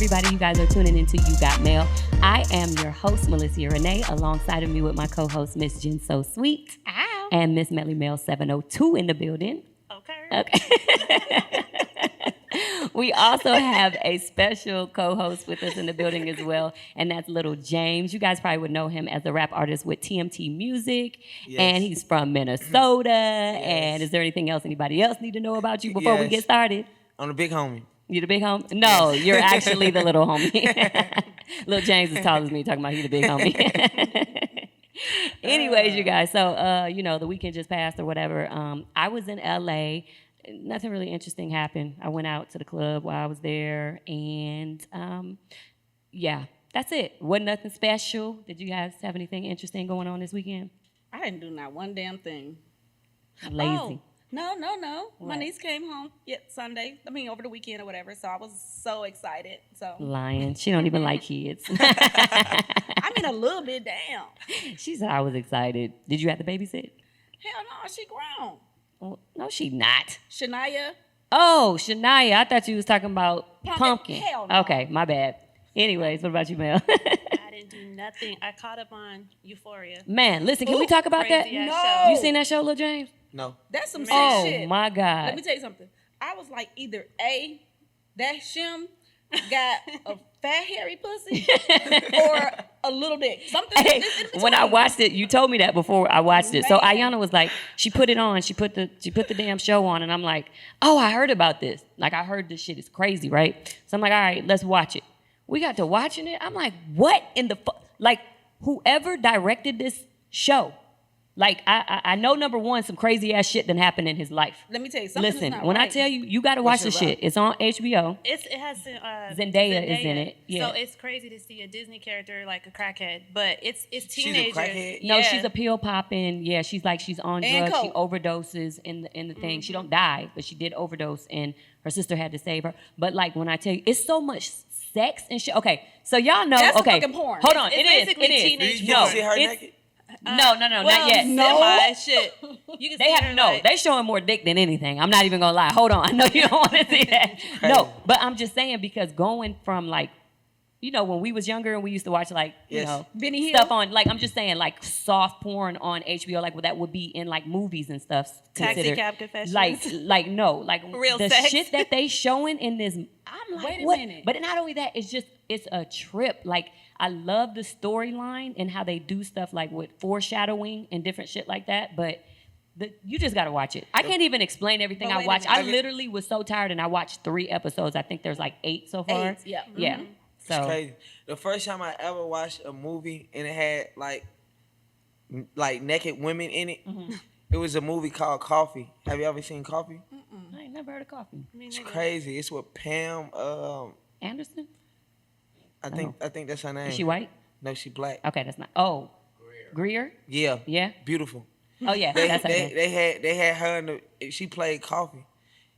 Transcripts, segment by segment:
everybody. You guys are tuning into You Got Mel. I am your host, Melissia Rene, alongside of me with my co-host, Miss Jen So Sweet. Ow. And Miss Melly Mel 702 in the building. Okay. We also have a special co-host with us in the building as well, and that's Lil James. You guys probably would know him as the rap artist with TMT Music, Yes. and he's from Minnesota. And is there anything else anybody else need to know about you before we get started? I'm the big homie. You the big homie? No, you're actually the little homie. Lil James is tall as me, talking about he the big homie. Anyways, you guys, so, the weekend just passed or whatever. I was in LA. Nothing really interesting happened. I went out to the club while I was there, and that's it. Wasn't nothing special. Did you guys have anything interesting going on this weekend? I didn't do not one damn thing. Lazy. Oh, no. What? My niece came home Sunday. Over the weekend or whatever. So I was so excited. So Lying. She don't even like kids. a little bit down. She said I was excited. Did you have to babysit? Hell no, she grown. Well, no, she not. Shania. Oh, Shania. I thought you was talking about Pumpkin. Hell no. Okay, my bad. Anyways, what about you, Mel? I didn't do nothing. I caught up on Euphoria. Man, listen, can we talk about that? Crazy ass No. show. You seen that show, Lil James? No. That's some sick Oh, shit. my God. Let me tell you something. I was like either A, that Shim got a fat hairy pussy or a little dick. Something Hey, in when I between. watched it, you told me that before I watched it. So Man. Ayana was like, she put it on, she put the damn show on, and I'm like, oh, I heard about this. Like, I heard this shit is crazy, right? So I'm like, all right, let's watch it. We got to watching it. I'm like, what in the like, whoever directed this show, like, I know, number one, some crazy ass shit done happened in his life. Let me tell you something. Listen, not when I right. tell you, you got to watch this What's it shit. It's on HBO. It has Zendaya is in it, yeah. So it's crazy to see a Disney character like a crackhead, but it's She's a teenagers. crackhead? No, Yeah. she's a pill popping. Yeah, she's on And drugs. She coke. overdoses in the thing. She don't die, but she did overdose, and her sister had to save her. But like when I tell you, it's so much sex and shit. Okay, so y'all know. That's okay, fucking porn. hold on. It's It is. basically It is. teenage Did you No, see her it's- naked? No, not yet. No. Shit. You can They see have her, no. like, They showing more dick than anything. I'm not even gonna lie. Hold on. I know you don't want to see that. No, but I'm just saying because going from like, when we was younger and we used to watch like, Yes. Benny stuff Hill. on like I'm just saying like soft porn on HBO like that would be in like movies and stuff. Taxi considered. Cab Confessions. Like Real the sex. shit that they showing in this. I'm like, Wait a what? minute. But not only that, it's a trip. Like I love the storyline and how they do stuff like with foreshadowing and different shit like that. But you just gotta watch it. I can't even explain everything But I wait a watched. minute. I literally was so tired and I watched 3 episodes. I think there's like 8 so far. 8, yeah. Yeah. It's So crazy. The first time I ever watched a movie and it had like naked women in it, it was a movie called Coffee. Have you ever seen Coffee? I ain't never heard of Coffee. It's crazy. It's with Pam. Anderson? I think that's her name. Is she white? No, she black. Okay, that's not. Oh, Greer? Yeah. Yeah. Beautiful. Oh yeah, They, that's her name. they had her in the. She played Coffee.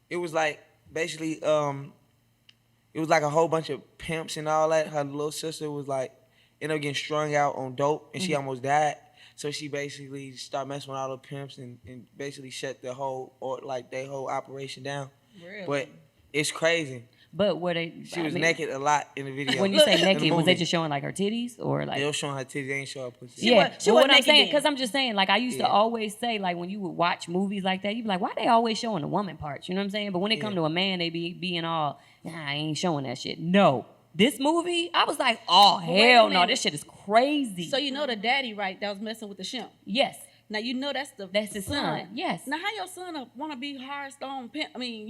It was like basically it was like a whole bunch of pimps and all that. Her little sister was like ended up getting strung out on dope and she almost died. So she basically started messing with all the pimps and basically shut the whole their whole operation down. Really? But it's crazy. But were they? She was naked a lot in the video. When you say In the naked, was they movie. just showing like her titties or like? They were showing her titties. They ain't show her pussy. Yeah, she but wasn't what I'm naked saying, then. because I'm just saying, like I used to Yeah. always say, like when you would watch movies like that, you'd be like, why they always showing the woman parts? You know what I'm saying? But when it come Yeah. to a man, they be being all, I ain't showing that shit. No, this movie, I was like, oh wait a hell no, minute. this shit is crazy. So you know the daddy, right, that was messing with the Shimp. Yes, Now you know that's his son. Yes. Now how your son want to be hard stone pimp? I mean,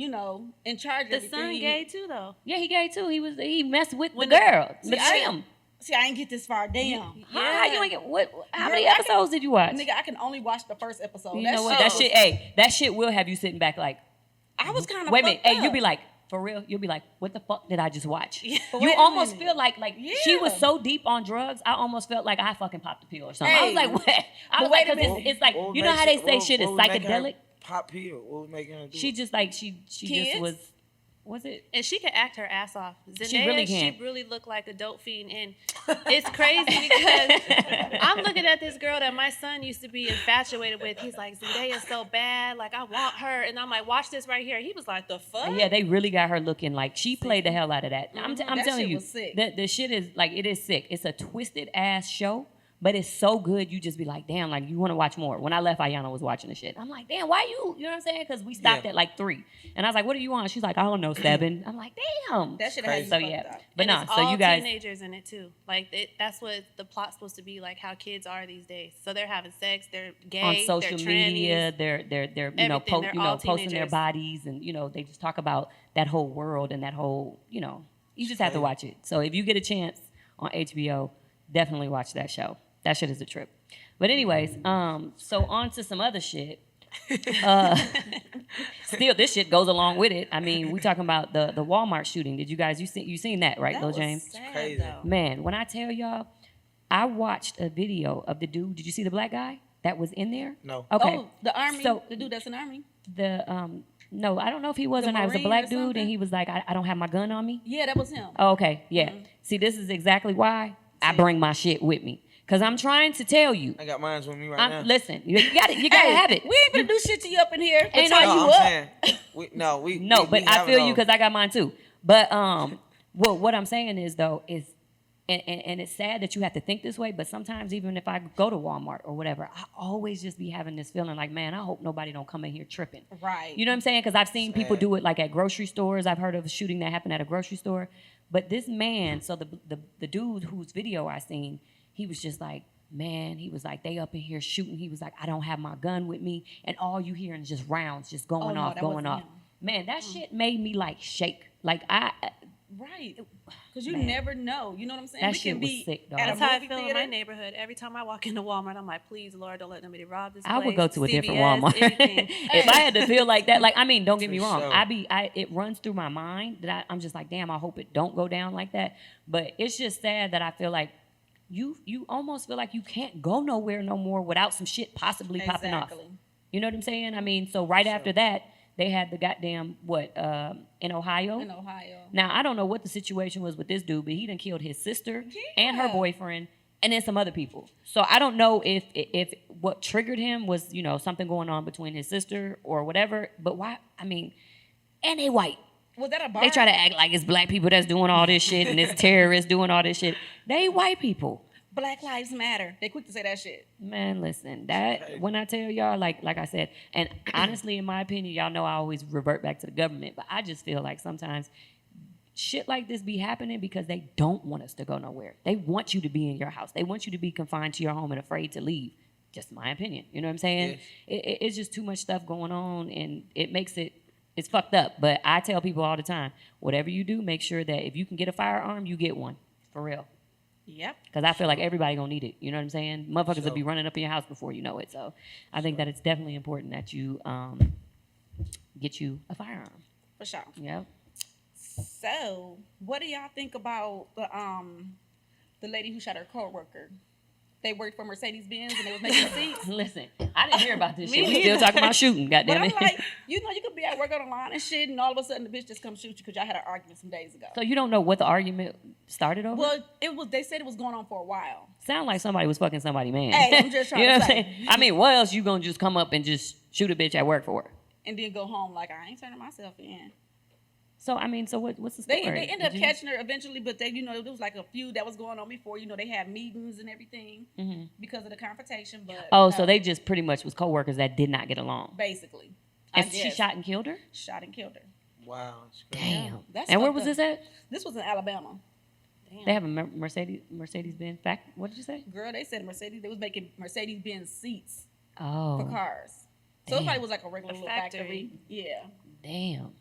in charge of the everything. son gay too, though. Yeah, he gay too. He messed with When the the- girl, See, the I- trim. See, I ain't get this far. Damn. How you ain't get what? How Girl, many I can- episodes did you watch? Nigga, I can only watch the first episode. You That know what? That shit- shit, hey, that shit will have you sitting back like, I was kind of. wait a minute. Hey, you'll be like, for real? You'll be like, what the fuck did I just watch? But You wait a almost minute. feel like she was Yeah. so deep on drugs, I almost felt like I fucking popped a pill or something. I was Hey, like, what? I but was wait like, a because minute. it's like, What you know makes how they it- say what- shit is what was making her psychedelic? Pop pill. What was making her do She it? just like, she just Kids? was, Was it? And she can act her ass off. Zendaya, really can. she really looked like a dope fiend. And it's crazy because I'm looking at this girl that my son used to be infatuated with. He's like, Zendaya's so bad. Like, I want her. And I'm like, watch this right here. He was like, the fuck? Yeah, they really got her looking like she played the hell out of that. I'm That telling shit you, was sick. the shit is like, it is sick. It's a twisted ass show. But it's so good, you just be like, damn, like, you want to watch more. When I left, Ayana was watching the shit. I'm like, damn, why you know what I'm saying? Because we stopped at like 3. And I was like, what are you on? She's like, I don't know, 7. I'm like, damn. That shit had you So, fucked yeah. up. But And nah, it's so all you guys. teenagers in it too. Like that's what the plot's supposed to be, like how kids are these days. So they're having sex, they're gay, On social they're media, trannies. they're you know, Everything. They're all posting their teenagers. bodies, and you know, they just talk about that whole world and that whole, you know, you just have to watch it. So if you get a chance on HBO, definitely watch that show. That shit is a trip. But anyways, so on to some other shit. Still, this shit goes along with it. I mean, we talking about the Walmart shooting. Did you guys you seen that, right, That Lil was James? sad, crazy. though. Man, when I tell y'all, I watched a video of the dude. Did you see the black guy that was in there? No. Okay. Oh, the army. So the dude that's in the army. no, I don't know if he was The or not. It was a Marine black or dude, something? and he was like, I don't have my gun on me. Yeah, that was him. Oh, okay, yeah. See, this is exactly why I bring my shit with me, cause I'm trying to tell you. I got mine with me right now. Listen, you got you gotta have it. We ain't gonna do shit to you up in here. Ain't Tie no- you I'm up. saying, No, but I feel you because because I got mine too. But well, what I'm saying is though is, and it's sad that you have to think this way. But sometimes even if I go to Walmart or whatever, I always just be having this feeling like, man, I hope nobody don't come in here tripping. Right. You know what I'm saying? Because I've seen people Sad. do it like at grocery stores. I've heard of a shooting that happened at a grocery store. But this man, so the dude whose video I seen, he was just like, man, he was like, they up in here shooting. He was like, I don't have my gun with me. And all you hearing is just rounds just going no, off, that going wasn't off. him. Man, that shit made me like shake. Like Right. Because you Man. never know. You know what I'm saying? That we shit can was be sick, dog. at a That's how I movie feel in theater. my neighborhood. Every time I walk into Walmart, I'm like, please, Lord, don't let nobody rob this place. I would go to a different CVS, Walmart. anything. If I had to feel like that, like, I mean, don't get me For wrong. sure. It runs through my mind that I'm just like, damn, I hope it don't go down like that. But it's just sad that I feel like you almost feel like you can't go nowhere no more without some shit possibly popping off. Exactly. You know what I'm saying? I mean, so right after that, they had the goddamn, in Ohio? In Ohio. Now, I don't know what the situation was with this dude, but he done killed his sister and her Yeah. boyfriend and then some other people. So I don't know if what triggered him was, you know, something going on between his sister or whatever. But why? I mean, and they white. Was that a bar? They try to act like it's black people that's doing all this shit and it's terrorists doing all this shit. They white people. Black Lives Matter. They quick to say that shit. Man, listen, that when I tell y'all, like I said, and honestly, in my opinion, y'all know I always revert back to the government, but I just feel like sometimes shit like this be happening because they don't want us to go nowhere. They want you to be in your house. They want you to be confined to your home and afraid to leave. Just my opinion. You know what I'm saying? It's just too much stuff going on, and it makes it's fucked up. But I tell people all the time, whatever you do, make sure that if you can get a firearm, you get one. For real. Yep. Because I feel like everybody gonna need it. You know what I'm saying? Motherfuckers will Sure. be running up in your house before you know it. So I think that it's definitely important that you get you a firearm. For sure. Yep. So, what do y'all think about the lady who shot her coworker? They worked for Mercedes Benz and they was making seats. Listen, I didn't hear about this Me shit. We neither. still talking about shooting. But Goddamn I'm it. like, you know, you could be at work on the line and shit, and all of a sudden the bitch just come shoot you because y'all had an argument some days ago. So you don't know what the argument started over? Well, it was. They said it was going on for a while. Sound like somebody was fucking somebody, man. Hey, I'm just trying you know to what I'm say. saying? I mean, what else you gonna just come up and just shoot a bitch at work for? And then go home like I ain't turning myself in. So I mean, so what's the They story? ended up Did you- catching her eventually, but they, you know, there was like a few that was going on before. You know, they had meetings and everything because of the confrontation. But Oh, you so know, they just pretty much was coworkers that did not get along. basically, And I she guess, shot and killed her? shot and killed her. Wow. It's crazy. Damn. That's And where fucked was up. this at? This was in Alabama. They have a Mercedes Benz fact. What did you say? Girl, they said Mercedes. They was making Mercedes Benz seats Oh, for cars. So Damn. it probably was like a regular A little factory. factory. Yeah, damn.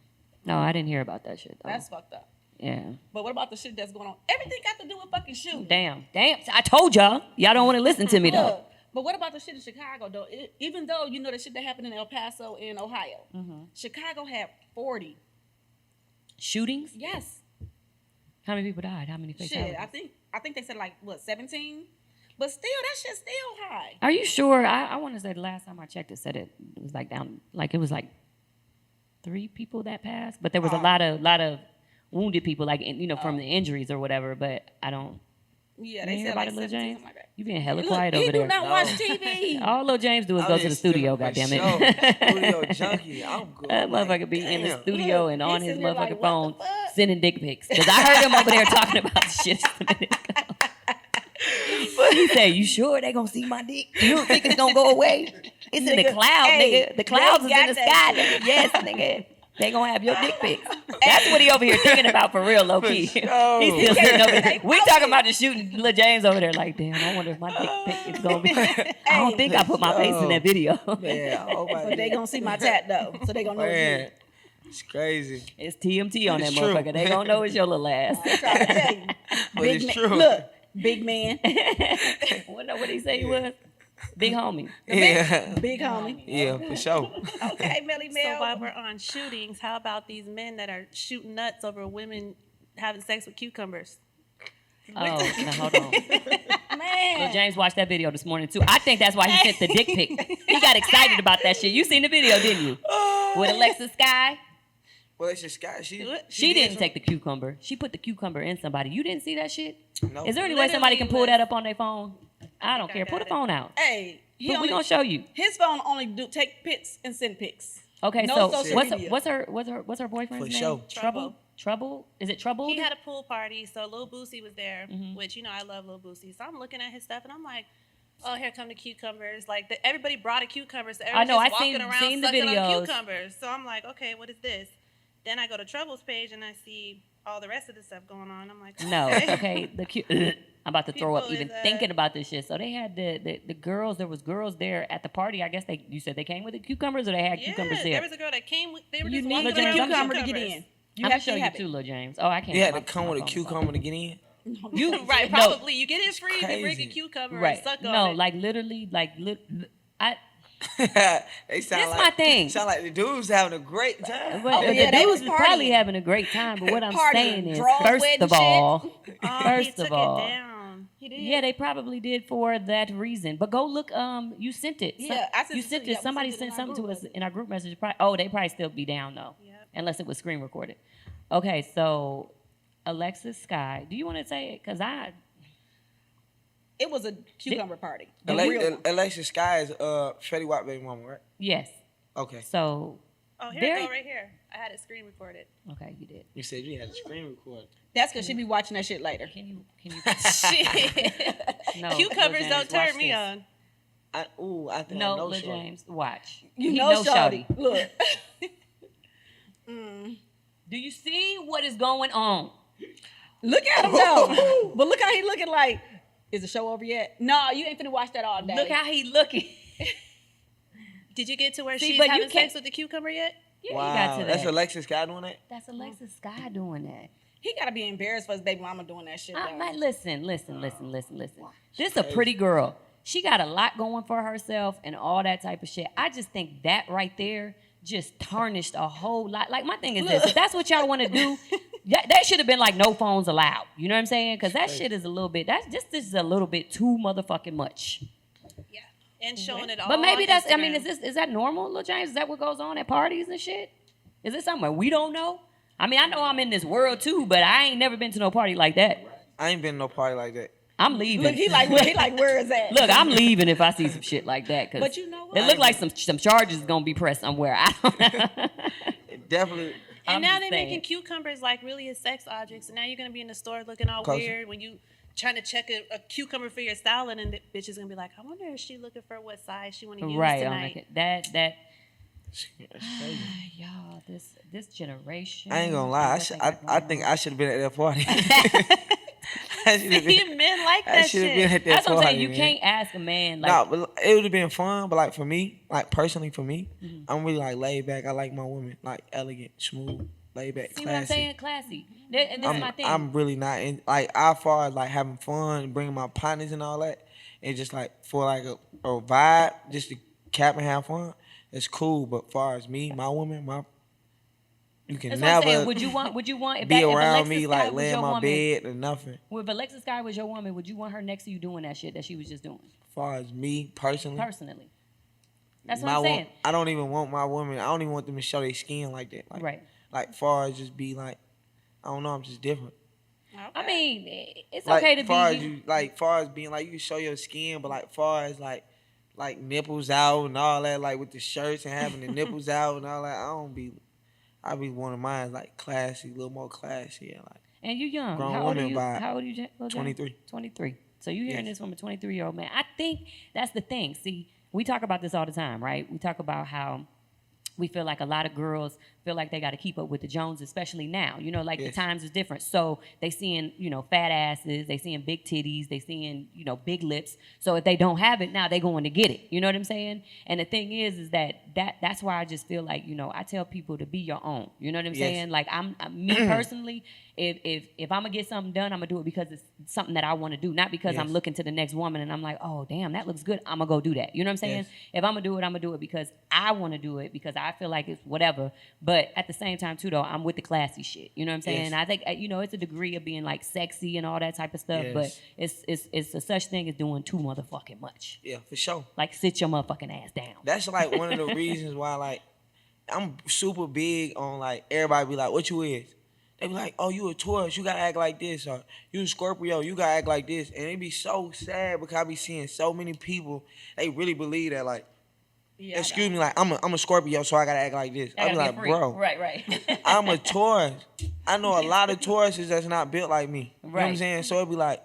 No, I didn't hear about that shit though. that's fucked up. Yeah. But what about the shit that's going on? Everything got to do with fucking shooting. Damn. I told y'all. Y'all don't want to listen to me though. Look, but what about the shit in Chicago though? Even though you know the shit that happened in El Paso and Ohio, Chicago had 40. Shootings? Yes. How many people died? How many Shit, fatalities? I think they said like what 17, but still that shit's still high. Are you sure? I want to say the last time I checked, it said it was like down, like it was like 3 people that passed, but there was a lot of wounded people, like from the injuries or whatever. But I don't. Yeah, You they hear said about like it, Lil 17, James? something like that. You being hella Look, quiet he over do there. not watch TV. All Lil James do is go to the studio. Goddamn it! Studio junkie. I'm good. That I'm like, motherfucker be in the damn. studio Look, and he on his sitting there like, motherfucking what phone the fuck? sending dick pics. Because I heard him over there talking about the shit just a minute ago. But he said, "You sure they gonna see my dick? You don't think it's gonna go away? It's in the Nigga, cloud, hey, nigga. The clouds is they in the got sky, that nigga. Yes, nigga. They gonna have your dick pics. That's what he over here thinking about for real, low key. For sure. He's still sitting over there. They We post talking it. about the shooting Lil James over there. Like, damn, I wonder if my dick pic is gonna be. I don't think I put my face in that video. Man, I hope I But they did. gonna see my tat though, so they gonna know it's Man, it's crazy. It's TMT on that It's true. motherfucker. They gonna know it's your little ass. you. I'm trying to tell you. But Big it's man, true. look, big man, What he say he was? Big homie. Yeah. big homie. Yeah, for sure. Okay, Melly Mel. So while we're on shootings, how about these men that are shooting nuts over women having sex with cucumbers? Oh, now hold on. Lil Man, James watched that video this morning too. I think that's why he sent the dick pic. He got excited about that shit. You seen the video, didn't you? With Alexis God. Well, it's just Scott. She didn't take the cucumber. She put the cucumber in somebody. You didn't see that shit? No. Is there any way somebody can pull Literally that up on their phone? I don't I care. Pull got the phone out. hey, he But we only gonna show you. his phone only do take pics and send pics. Okay, No so social media. what's her boyfriend's For name? sure. Trouble? Is it Trouble? He had a pool party, so Lil Boosie was there, Mm-hmm. which I love Lil Boosie. So I'm looking at his stuff and I'm like, oh, here come the cucumbers. Like everybody brought a cucumber, so I everyone's know, just I walking around seen the sucking videos. on cucumbers. So I'm like, okay, what is this? Then I go to Trouble's page and I see all the rest of the stuff going on. I'm like, No, okay. I'm about to throw up People even is, thinking about this shit. So they had the girls. There was girls there at the party. I guess you said they came with the cucumbers, or they had yeah, cucumbers there there. was a girl that came with. They were You just need walking the James, around with cucumber to get cucumbers. in. You I'm have gonna show to you have too, it. Lil James. Oh, I can't. You had have to my- come my with a phone. cucumber to get in. You Right, no, probably. You get it free, you bring a crazy. cucumber right? and suck on No, it. like literally, They sound This like my thing. Sound like the dudes having a great time. But Oh, the yeah, they dudes was was probably partying. having a great time. But what I'm Partying, saying is, draws, first wet of and all, He first took of all, it down. He did. yeah, they probably did for that reason. But go look. You sent it. Yeah, I sent you it sent too. it. Yeah, we Somebody sent it in sent our something to group us message. in our group message. Oh, they probably still be down though, Yep. unless it was screen recorded. Okay, so Alexis Sky, do you want to say it? Cause It was a cucumber party. The Ale- real one. Alexis Sky is Fetty Wap baby mama, right? yes. Okay. So Oh, here Very- it go, right here. I had it screen recorded. okay, you did. You said you had a screen record. That's because she be watching that shit later. Can you? Shit. No, Cucumbers Lil don't James, watch turn me this. on. I think I No, know Lil Shorty. James, watch. You He know, knows Shawty. Shawty. Look. Do you see what is going on? Look at him though. But look how he looking like, is the show over yet? No, you ain't finna watch that all day. Look how he looking. Did you get to where See, she's but you having can't- sex with the cucumber yet? Yeah, Wow, you got to that's that. Alexis Sky doing that. That's Alexis Sky doing that. he gotta be embarrassed for his baby mama doing that shit. I'm though. like, listen. This a pretty girl. She got a lot going for herself and all that type of shit. I just think that right there just tarnished a whole lot. Like, my thing is this: if that's what y'all want to do, that should have been like no phones allowed. You know what I'm saying? Because that shit is a little bit. This is a little bit too motherfucking much. Yeah. And showing it all. But maybe on that's. I mean, Instagram. is that normal, Lil James? Is that what goes on at parties and shit? Is it somewhere we don't know? I mean, I know I'm in this world too, but I ain't never been to no party like that. I ain't been to no party like that. I'm leaving. Look, he like, where is that? Look, I'm leaving if I see some shit like that. Cause But you know what? It look like some charges gonna be pressed somewhere. I don't know. It definitely. And I'm now just they're saying. making cucumbers like really as sex objects. And now you're gonna be in the store looking all Cause- weird when you trying to check a cucumber for your salad, and the bitch is gonna be like, I wonder if she looking for what size she want to use Right. tonight. That That's crazy. y'all, this generation. I ain't gonna lie. I think I should have been at that party. I should have See, been. men like I that should have been shit. at that That's what I'm party. saying. You man. can't ask a man like. Nah, but it would have been fun. But like for me, like personally for me, Mm-hmm. I'm really like laid back. I like my women like elegant, smooth, laid back, See what I'm classy. saying? Classy. And this is my thing. I'm really not in like as far as like having fun, bringing my partners and all that, and just like for like a vibe, just to cap and have fun. It's cool, but far as me, my woman, you can That's what I'm saying. never Would you want if be if around Alexis me Sky like was laying your my woman, bed or nothing. Well, if Alexis Sky was your woman, would you want her next to you doing that shit that she was just doing? Far as me personally, That's what I'm saying. I don't even want my women. I don't even want them to show their skin like that. Like, Right. Like far as just be like, I don't know. I'm just different. Okay. I mean, it's Like okay to far be. as you like far as being like you can show your skin, but like far as like nipples out and all that, like with the shirts and having the nipples out and all that, I be one of mine like classy, a little more classy, and like. And you young. Grown How old are woman you? vibe. How old are you? 23. 23. So you hearing Yes. this from a 23-year-old man. I think that's the thing. See, we talk about this all the time, right? We talk about how we feel like a lot of girls feel like they got to keep up with the Joneses, especially now. You know, like Yes. the times is different. So they seeing, fat asses, they seeing big titties, they seeing, big lips. So if they don't have it now, they going to get it. You know what I'm saying? And the thing is that's why I just feel like, I tell people to be your own. You know what I'm Yes. saying? Like me personally, if I'm gonna get something done, I'm gonna do it because it's something that I want to do, not because I'm Yes. looking to the next woman and I'm like, oh damn, that looks good. I'm gonna go do that. You know what I'm saying? Yes. If I'm gonna do it because I want to do it because I feel like it's whatever. But at the same time too, though, I'm with the classy shit. You know what I'm saying? Yes. I think it's a degree of being like sexy and all that type of stuff. Yes. But it's a such thing as doing too motherfucking much. Yeah, for sure. Like sit your motherfucking ass down. That's like one of the reasons why like I'm super big on like everybody be like, what you is? They be like, oh, you a Taurus, you gotta act like this, or you a Scorpio, you gotta act like this. And it be so sad because I be seeing so many people, they really believe that like, Yeah, excuse me, like I'm a Scorpio, so I gotta act like this. I be like, bro, Right. I'm a Taurus. I know a lot of Tauruses that's not built like me. You know what I'm Right. saying? So it be like,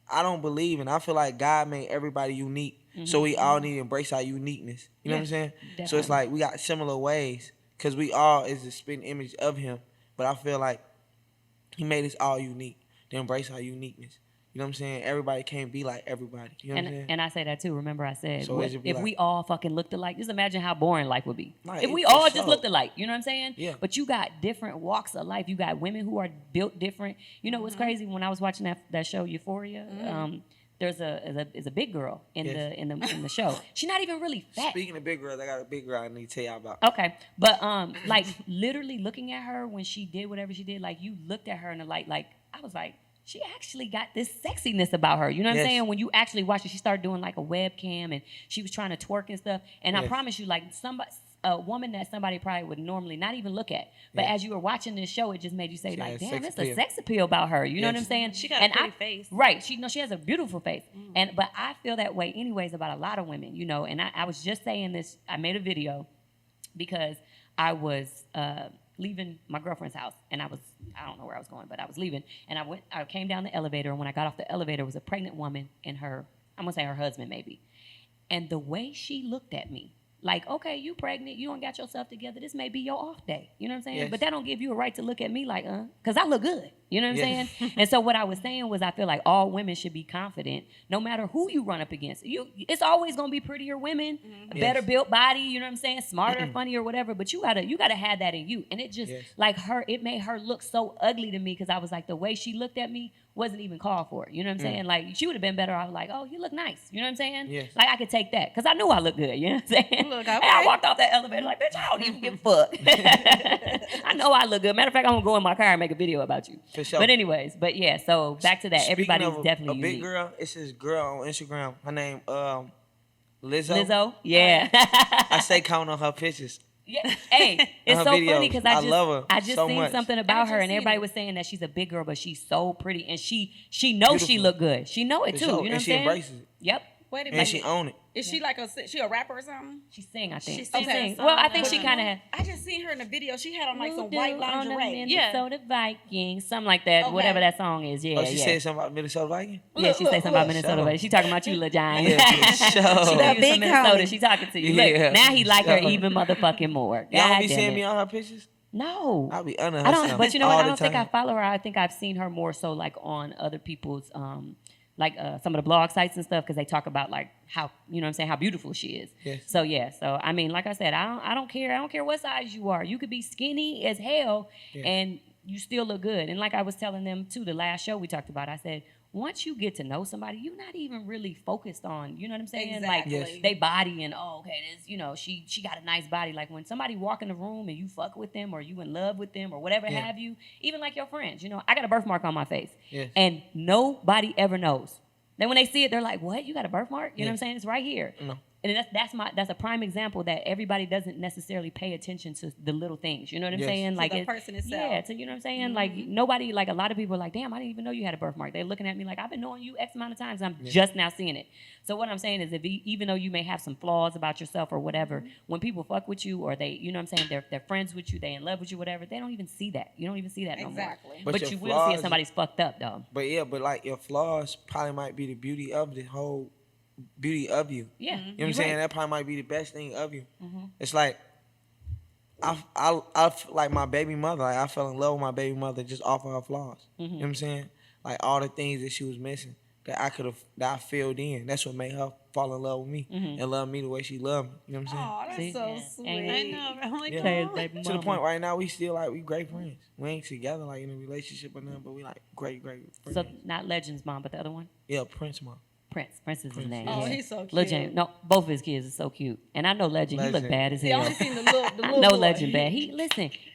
I don't believe, and I feel like God made everybody unique. So we all need to embrace our uniqueness. You know what I'm saying? So it's definitely. like we got similar ways because we all is the spitting image of Him. But I feel like He made us all unique to embrace our uniqueness. You know what I'm saying? Everybody can't be like everybody. You know what I'm saying? And I say that too. Remember I said, So it should be if like- we all fucking looked alike, just imagine how boring life would be. Like, if we for all sure. just looked alike, you know what I'm saying? Yeah. But you got different walks of life. You got women who are built different. You know what's crazy? When I was watching that show Euphoria, there's a big girl in Yes. the show. She's not even really fat. Speaking of big girls, I got a big girl I need to tell y'all about. Okay, but like literally looking at her when she did whatever she did, like you looked at her in the light, like I was like, she actually got this sexiness about her. You know what I'm Yes. saying? When you actually watch it, she started doing like a webcam and she was trying to twerk and stuff. And I Yes. promise you, like a woman that somebody probably would normally not even look at, but Yes. as you were watching this show, it just made you say She like, has damn, sex there's a appeal. sex appeal about her. You know what I'm Yes. saying? She got a pretty face. Right. She has a beautiful face. But I feel that way anyways about a lot of women, and I was just saying this, I made a video because I was leaving my girlfriend's house and I don't know where I was going, but I was leaving and I came down the elevator, and when I got off the elevator was a pregnant woman and I'm gonna say her husband maybe. And the way she looked at me, like, okay, you pregnant, you don't got yourself together, this may be your off day. You know what I'm saying? Yes. But that don't give you a right to look at me like, because I look good. You know what I'm Yes. saying? And so what I was saying was I feel like all women should be confident no matter who you run up against. It's always gonna be prettier women, a better Yes. built body, you know what I'm saying? Smarter, funnier, whatever. But you gotta have that in you. And it just Yes. it made her look so ugly to me because I was like, the way she looked at me wasn't even called for. You know what I'm saying? Like she would have been better. I was like, oh, you look nice. You know what I'm saying? Yes. Like I could take that because I knew I looked good. You know what I'm saying? Look, And okay. I walked off that elevator like, bitch, I don't even give a fuck. I know I look good. Matter of fact, I'm gonna go in my car and make a video about you. For sure. But anyways, but yeah. So back to that. Speaking Everybody's of definitely a big unique. girl. It's this girl on Instagram. Her name Lizzo. Lizzo, yeah. I say count on her pictures. Yeah. Hey, it's her so videos. funny because I love her I just so seen much. something about her, just and seen everybody it. was saying that she's a big girl, but she's so pretty, and she knows she Beautiful. look good. She know it For too. sure. You know And what I'm she saying? embraces it. Yep. Wait a And minute. she own it. Is she like she a rapper or something? She sing, I think. She sings Okay. a song Well, I think she now. kind of. I just seen her in the video. She had on like some white lingerie. Yeah. Minnesota Vikings, something like that. Okay. Whatever that song is. Yeah, Oh, she yeah. said something about Minnesota Vikings? Yeah, she said something about Minnesota. Sure. But she talking about you, Lil James. Yeah, for sure. She That you big from Minnesota. homie. She talking to you. Yeah, Look, now he for like her sure. even motherfucking more. Y'all God be damn seeing it. me on her pictures? No. I'll be under her I don't. stuff But you know what? all I the don't think I time. follow her. I think I've seen her more so like on other people's like some of the blog sites and stuff because they talk about like how you know what I'm saying how beautiful she is. Yes. So yeah. So I mean, like I said, I don't care. I don't care what size you are. You could be skinny as hell Yes. and you still look good. And like I was telling them too, the last show we talked about, I said, once you get to know somebody, you're not even really focused on, you know what I'm saying? Exactly. Like they body and okay, this, she got a nice body. Like when somebody walk in the room and you fuck with them or you in love with them or whatever Yeah. have you, even like your friends, I got a birthmark on my face. Yes. And nobody ever knows. Then when they see it, they're like, what? You got a birthmark? You know what I'm Yes. saying? It's right here. No. And that's a prime example that everybody doesn't necessarily pay attention to the little things. You know what I'm saying? To Like the person itself. Yeah, so you know what I'm saying? Like nobody, like a lot of people are like, damn, I didn't even know you had a birthmark. They're looking at me like, I've been knowing you X amount of times. I'm just now seeing it. So what I'm saying is, even though you may have some flaws about yourself or whatever, when people fuck with you or they, you know what I'm saying, they're friends with you, they in love with you, whatever, they don't even see that. You don't even see that no more. Exactly. But But your you will see if flaws- somebody's fucked up though. But like your flaws probably might be the beauty of the whole beauty of you. Yeah. You know what I'm saying? Right. That probably might be the best thing of you. It's like I like my baby mother. Like, I fell in love with my baby mother just off of her flaws. You know what I'm saying? Like all the things that she was missing that I filled in. That's what made her fall in love with me and love me the way she loved me. You know what I'm saying? Oh, that's See? so Yeah. sweet. And- I know. I'm like, Yeah. oh. To the point right now, we still like we great friends. We ain't together like in a relationship or nothing, but we like great friends. So not Legends mom, but the other one? Yeah, Prince mom. Prince. Prince is his Prince, name. yeah. Oh, Yeah. he's so cute. Lil James. No, both of his kids are so cute. And I know Legend. He look Legend. bad as See, I hell. only seen the little No boy. Legend bad. He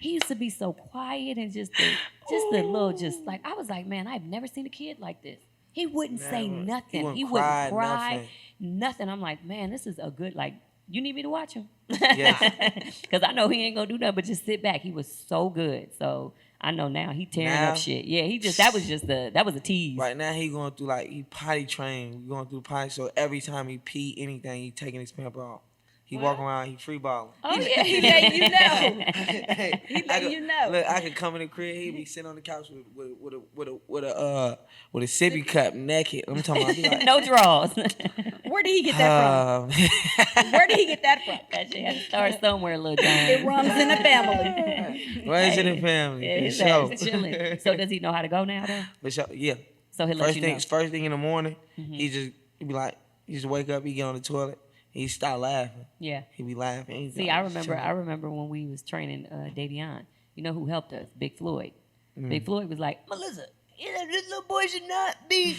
used to be so quiet and just the little, just like, I was like, man, I've never seen a kid like this. He wouldn't say Never. nothing. He Wouldn't wouldn't cry, cry, nothing. I'm like, man, this is a good, like, you need me to watch him. Yes. Because I know he ain't gonna do nothing but just sit back. He was so good. So I know now he tearing Now- up shit. Yeah, that was a tease. Right now he going through like he potty trained. We going through potty, so every time he pee anything, he taking his pamper off. He walking around, he free balling. Oh He yeah, letting you know. Hey, He I letting could- you know. Look, I could come in the crib. He be sitting on the couch with a sippy cup, naked. I'm talking about. I be like, no draws. Where did he get that from? Where did he get that from? That shit had to start somewhere, Lil It James. runs in the family. Where's in the family? Yeah, For his sure. ass chilling. So does he know how to go now though? For sure, yeah. So he'll let you know. First thing in the morning, he be like, he just wake up, he get on the toilet, he start laughing. Yeah. He be laughing. He See, like, I remember chilling. when we was training Davion. You know who helped us? Big Floyd. Big Floyd was like, Melissa, this little boy should not be.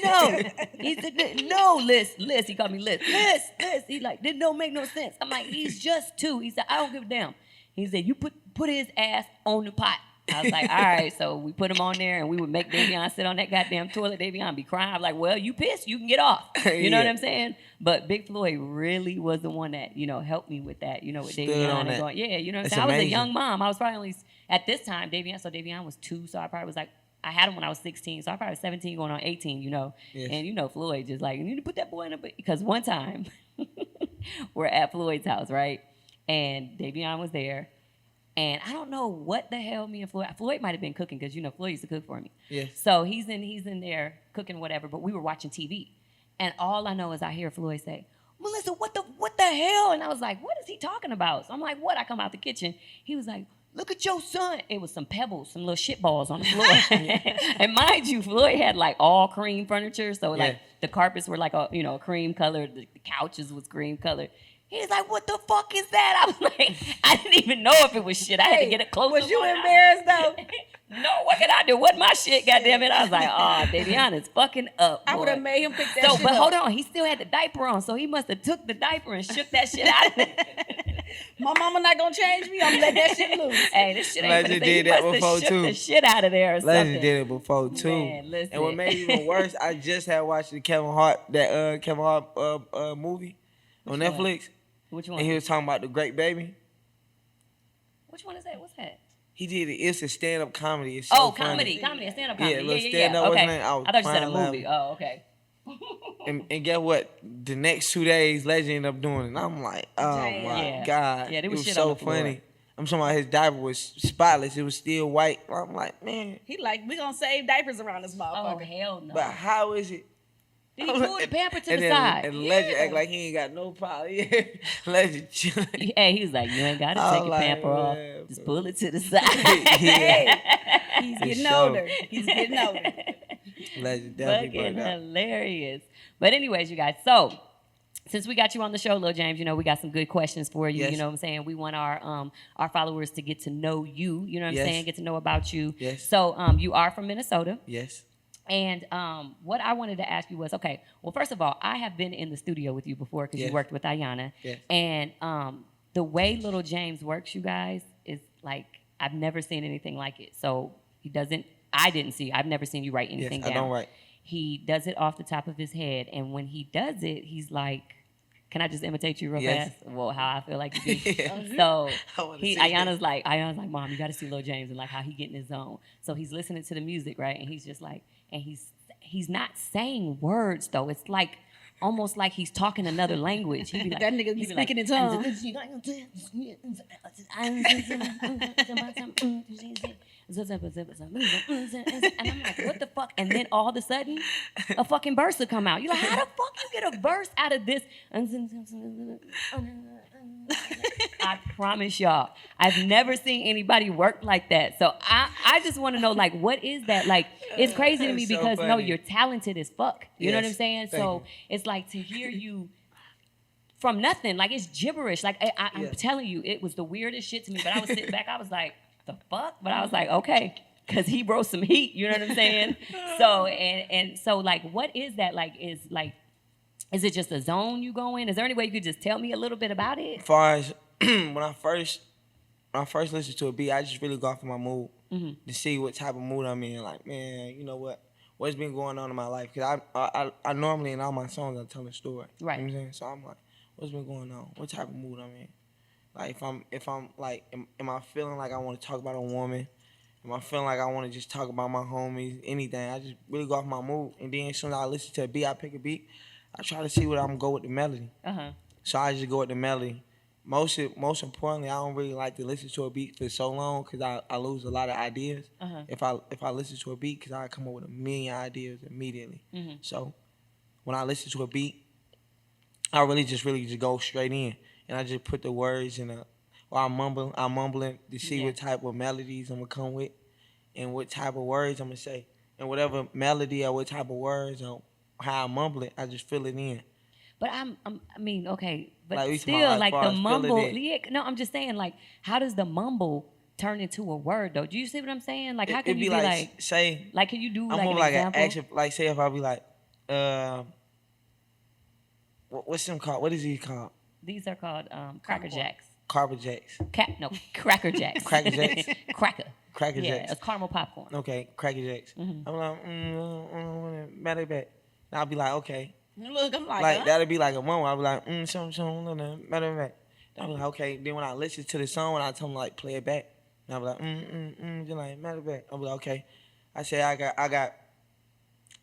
No. He said, no, Liz. He called me Liz. Liz. He's like, this don't make no sense. I'm like, he's just 2. He said, I don't give a damn. He said, you put his ass on the pot. I was like, all right. So we put him on there and we would make Davion sit on that goddamn toilet. Davion be crying. I'm like, well, you pissed. You can get off. You know what Yeah. I'm saying? But Big Floyd really was the one that, helped me with that, with Stood Davion on and that. going, yeah, you know what I'm That's saying? I was a amazing. young mom. I was probably only, at this time, Davion was 2. So I probably was like, I had him when I was 16. So I probably was 17 going on 18, Yes. And Floyd just like, you need to put that boy in a, because one time we're at Floyd's house, right? And Davion was there. And I don't know what the hell me and Floyd might have been cooking because, Floyd used to cook for me. Yes. So he's in there cooking whatever, but we were watching TV. And all I know is I hear Floyd say, Melissa, what the hell? And I was like, what is he talking about? So I'm like, what? I come out the kitchen. He was like, look at your son. It was some pebbles, some little shit balls on the floor. And mind you, Floyd had like all cream furniture. So like the carpets were like a cream colored. The couches was cream colored. He's like, what the fuck is that? I was like, I didn't even know if it was shit. I had to get it closer. Was you embarrassed though? No, what can I do? What my shit, goddammit? I was like, oh, Davion is fucking up. I boy. would have made him pick that So, shit but up. hold on, he still had the diaper on, so he must have took the diaper and shook that shit out of it. My mama not gonna change me. I'm gonna let that shit loose. Hey, this shit ain't Legend finna say, did he that must have before, shook too. the shit out of there or something. Legend did it before too. Man, listen. And what made it even worse, I just had watched the Kevin Hart movie on Which one? Netflix, Which one? and he was talking about the Great Baby. Which one is that? What's that? He did it. It's a stand-up comedy. It's so Oh, funny. comedy, a stand-up Yeah, comedy. little Yeah. stand-up, what's Okay. his name? I was I thought you said a crying movie. laughing. Oh, okay. And get what? The next 2 days, Legend ended up doing it. And I'm like, oh Damn. my Yeah. God. Yeah, there it was was shit so on the floor. funny. I'm talking about his diaper was spotless. It was still white. I'm like, man, He like, we gonna save diapers around this Oh, motherfucker. hell no. but how is it? Did he pull the pamper to and the then, side? And Legend act like he ain't got no problem. Yeah. Legend chilling. Hey, he was like, you ain't got to I take was your like, pamper off. man, Just bro. pull it to the side. Yeah. He's For getting sure. older. He's getting older. Legend definitely Fucking brought it up. hilarious. But anyways, you guys, so since we got you on the show, Lil James, we got some good questions for you. Yes. You know what I'm saying? We want our followers to get to know you. You know what I'm Yes. saying? Get to know about you. Yes. So you are from Minnesota. Yes. And what I wanted to ask you was, okay, well, first of all, I have been in the studio with you before because Yes. you worked with Ayana. Yes. And the way Lil James works, you guys, is like, I've never seen anything like it. So I've never seen you write anything Yes, down. I don't write. He does it off the top of his head. And when he does it, he's like, Can I just imitate you real Yes. fast? Well, how I feel like to be. Yeah. So I wanna see Ayana's like, Mom, you got to see Lil James and like how he get in his zone. So he's listening to the music, right? And he's just like, and he's not saying words though. It's like almost like he's talking another language. He be like, That nigga be speaking in tongues. And I'm like, what the fuck? And then all of a sudden, a fucking verse will come out. You're like, how the fuck you get a verse out of this? I promise y'all, I've never seen anybody work like that. So I just want to know, like, what is that? Like, it's crazy to me So because no, funny. you're talented as fuck. You know what I'm Yes, saying? thank So you. it's like to hear you from nothing, like it's gibberish. Like I'm Yeah. telling you, it was the weirdest shit to me. But I was sitting back, I was like, the fuck? But I was like, okay, because he brought some heat. You know what I'm saying? So and so like, what is that? Like, is it just a zone you go in? Is there any way you could just tell me a little bit about it? As far as when I first listen to a beat, I just really go off of my mood to see what type of mood I'm in. Like, man, you know what's been going on in my life? Because I normally in all my songs I tell a story. Right. You know what I'm saying? So I'm like, what's been going on? What type of mood I'm in? Like if I'm like, am I feeling like I want to talk about a woman? Am I feeling like I want to just talk about my homies? Anything? I just really go off my mood. And then as soon as I listen to a beat, I pick a beat. I try to see what I'm gonna go with the melody. So I just go with the melody. Most importantly, I don't really like to listen to a beat for so long because I lose a lot of ideas. If I listen to a beat, because I come up with a million ideas immediately. So when I listen to a beat, I really just go straight in, and I just put the words in I'm mumbling to see what type of melodies I'm gonna come with, and what type of words I'm gonna say, and whatever melody or what type of words or how I mumble it, I just fill it in. But I mean, okay, but Like, we talking still, about, like far the as filling mumble. it. Yeah, no, I'm just saying, like, how does the mumble turn into a word though? Do you see what I'm saying? Like, how It'd can you be like, say, like, can you do I'm like more an like example? an action, like say if I be like, what's him called? What is he called? These are called Cracker Jacks. Carpet Jacks. Cracker Jacks. Cracker Jacks? Cracker. Cracker Yeah, Jacks. it's caramel popcorn. Okay, Cracker Jacks. I'm like, matter of fact. And I'll be like, okay. Look, I'm Like, huh? that'll be like a moment. I'll be like, matter of fact. I'll be like, okay. Then when I listen to the song, when I tell them like play it back, and I'll be like, just like matter of fact. I'll be like, okay. I say I got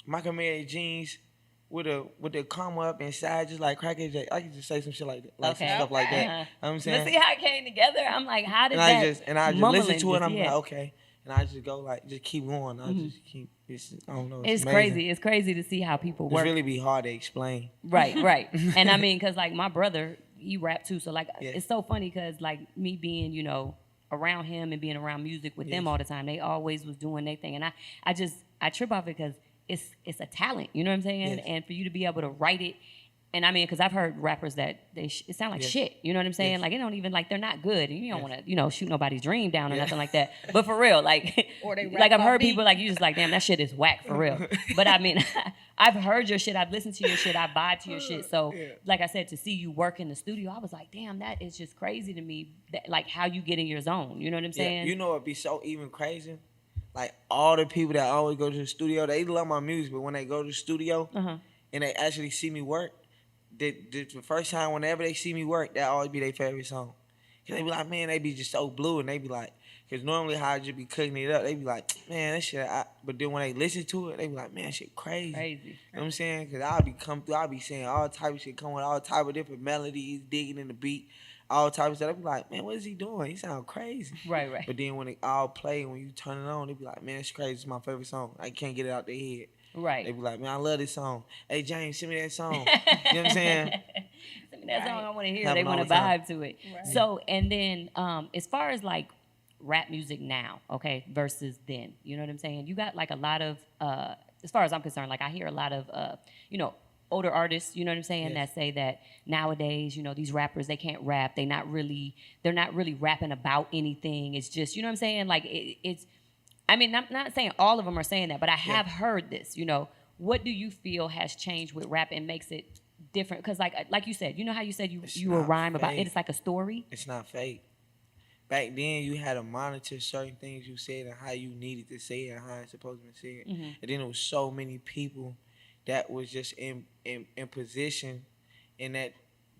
Michael Mary jeans with the comma up inside, just like Cracker Jack. I can just say some shit like that, like some stuff like that. You know what I'm saying? But see how it came together? I'm like, how did And that? I just mumbling listen to it. And I'm just- like, okay. And I just go like, just keep going. I just keep. I don't know. It's amazing. crazy. It's crazy to see how people It's work. really be hard to explain. Right. And I mean, because like my brother, he rap too. So like, Yeah. it's so funny because like me being, you know, around him and being around music with them Yes. all the time, they always was doing their thing. And I trip off it because it's a talent. You know what I'm saying? Yes. And for you to be able to write it. And I mean, because I've heard rappers that it sound like Yes. shit. You know what I'm saying? Yes. Like, it don't even, like, they're not good. And you don't Yes. want to, you know, shoot nobody's dream down or Yeah. nothing like that. But for real, like, Or they like rap I've heard off beat. people, like, you just like, damn, that shit is whack for real. But I mean, I've heard your shit. I've listened to your shit. I vibe to your shit. So, Yeah. like I said, to see you work in the studio, I was like, damn, that is just crazy to me. That, like, how you get in your zone. You know what I'm saying? Yeah, you know it'd be so even crazy. Like all the people that always go to the studio, they love my music, but when they go to the studio and they actually see me work, the first time whenever they see me work, that always be their favorite song. Cause they be like, man, they be just so blue, and they be like, cause normally how I just be cooking it up, they be like, man, that shit. But then when they listen to it, they be like, man, that shit crazy. Crazy. You know what I'm saying? Cause I'll be come through, I'll be saying all type of shit, coming with all type of different melodies, digging in the beat, all type of stuff. They be like, man, what is he doing? He sound crazy. Right. But then when it all play, when you turn it on, they be like, man, it's crazy. It's my favorite song. I can't get it out their head. Right. They be like, man, I love this song. Hey, James, send me that song. You know what I'm saying? Send me that song I want to hear. Happen They all want to the time. vibe to it. Right. So, and then as far as like rap music now, okay, versus then, you know what I'm saying? You got like a lot of, as far as I'm concerned, like I hear a lot of, you know, older artists, you know what I'm saying, Yes. that say that nowadays, you know, these rappers, they can't rap. They're not really rapping about anything. It's just, you know what I'm saying? Like it's, I mean, I'm not saying all of them are saying that, but I have heard this, you know. What do you feel has changed with rap and makes it different? Because like you said, you know how you said you will not rhyme about fake. it. It's like a story. It's not fake. Back then, you had to monitor certain things you said and how you needed to say it and how it's supposed to be said. And then there was so many people that was just in position and that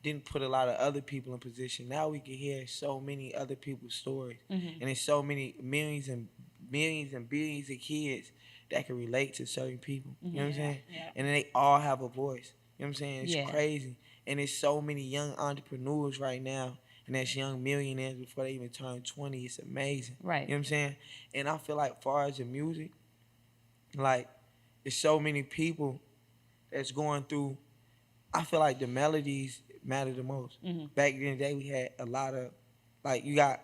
didn't put a lot of other people in position. Now we can hear so many other people's stories, Mm-hmm. and there's so many millions and billions of kids that can relate to certain people. You know what I'm saying? Yeah. And then they all have a voice. You know what I'm saying? It's Yeah. crazy. And there's so many young entrepreneurs right now, and that's young millionaires before they even turn 20. It's amazing. Right. You know what I'm saying? And I feel like, far as the music, like, there's so many people that's going through. I feel like the melodies matter the most. Mm-hmm. Back in the day, we had a lot of, like, you got,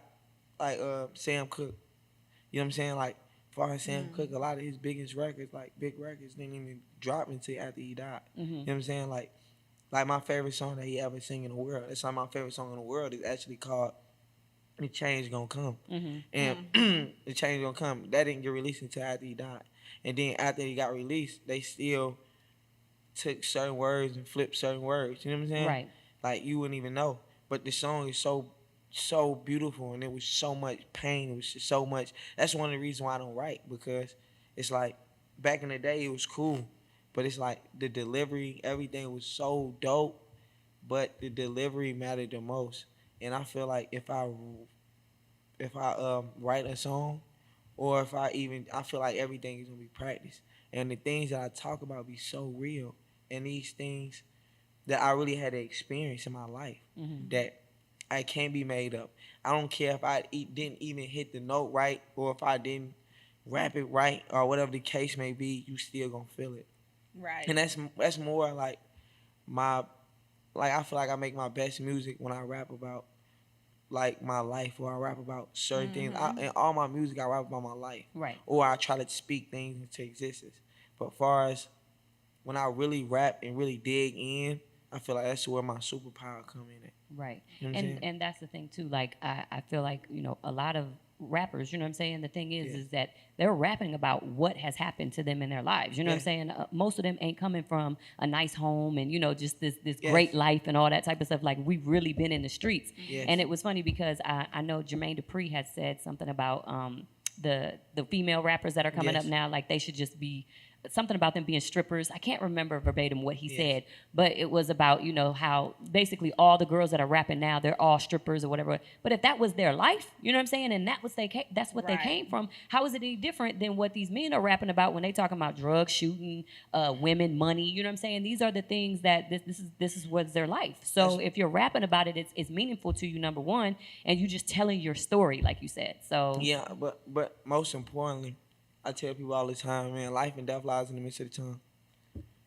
like, Sam Cooke. You know what I'm saying? Like, far as Sam Cooke, a lot of his biggest records, like, big records, didn't even drop until after he died. Mm-hmm. You know what I'm saying? Like my favorite song that he ever sing in the world. It's like my favorite song in the world is actually called "The Change Gonna Come," Mm-hmm. and "The Change Gonna Come." That didn't get released until after he died, and then after he got released, they still took certain words and flipped certain words. You know what I'm saying? Right. Like, you wouldn't even know. But the song is so beautiful, and it was so much pain. It was just so much. That's one of the reasons why I don't write, because it's like, back in the day it was cool, but it's like the delivery, everything was so dope, but the delivery mattered the most. And I feel like if I write a song, or if I feel like everything is gonna be practiced, and the things that I talk about be so real, and these things that I really had to experience in my life, Mm-hmm. that I can't be made up. I don't care if I didn't even hit the note right, or if I didn't rap it right, or whatever the case may be. You still gonna feel it, Right. and that's more like I feel like I make my best music when I rap about, like, my life, or I rap about certain things. In all my music, I rap about my life, Right. or I try to speak things into existence. But far as when I really rap and really dig in, I feel like that's where my superpower come in at. Right. You know what I'm saying? And that's the thing too. Like I feel like, a lot of rappers, you know what I'm saying? The thing is Yeah. is that they're rapping about what has happened to them in their lives. You know what I'm Yeah. saying? Most of them ain't coming from a nice home and, just this Yes. great life and all that type of stuff. Like, we've really been in the streets. Yes. And it was funny because I know Jermaine Dupri had said something about the female rappers that are coming Yes. up now, like they should just be something about them being strippers. I can't remember verbatim what he Yes. said, but it was about, how basically all the girls that are rapping now, they're all strippers or whatever. But if that was their life, you know what I'm saying, and that's what they Right. came from, how is it any different than what these men are rapping about when they talking about drugs, shooting, women, money? You know what I'm saying? These are the things that this is what's their life. So if you're rapping about it, it's meaningful to you, number one, and you just telling your story, like you said. So Yeah, but most importantly, I tell people all the time, man, life and death lies in the midst of the tongue.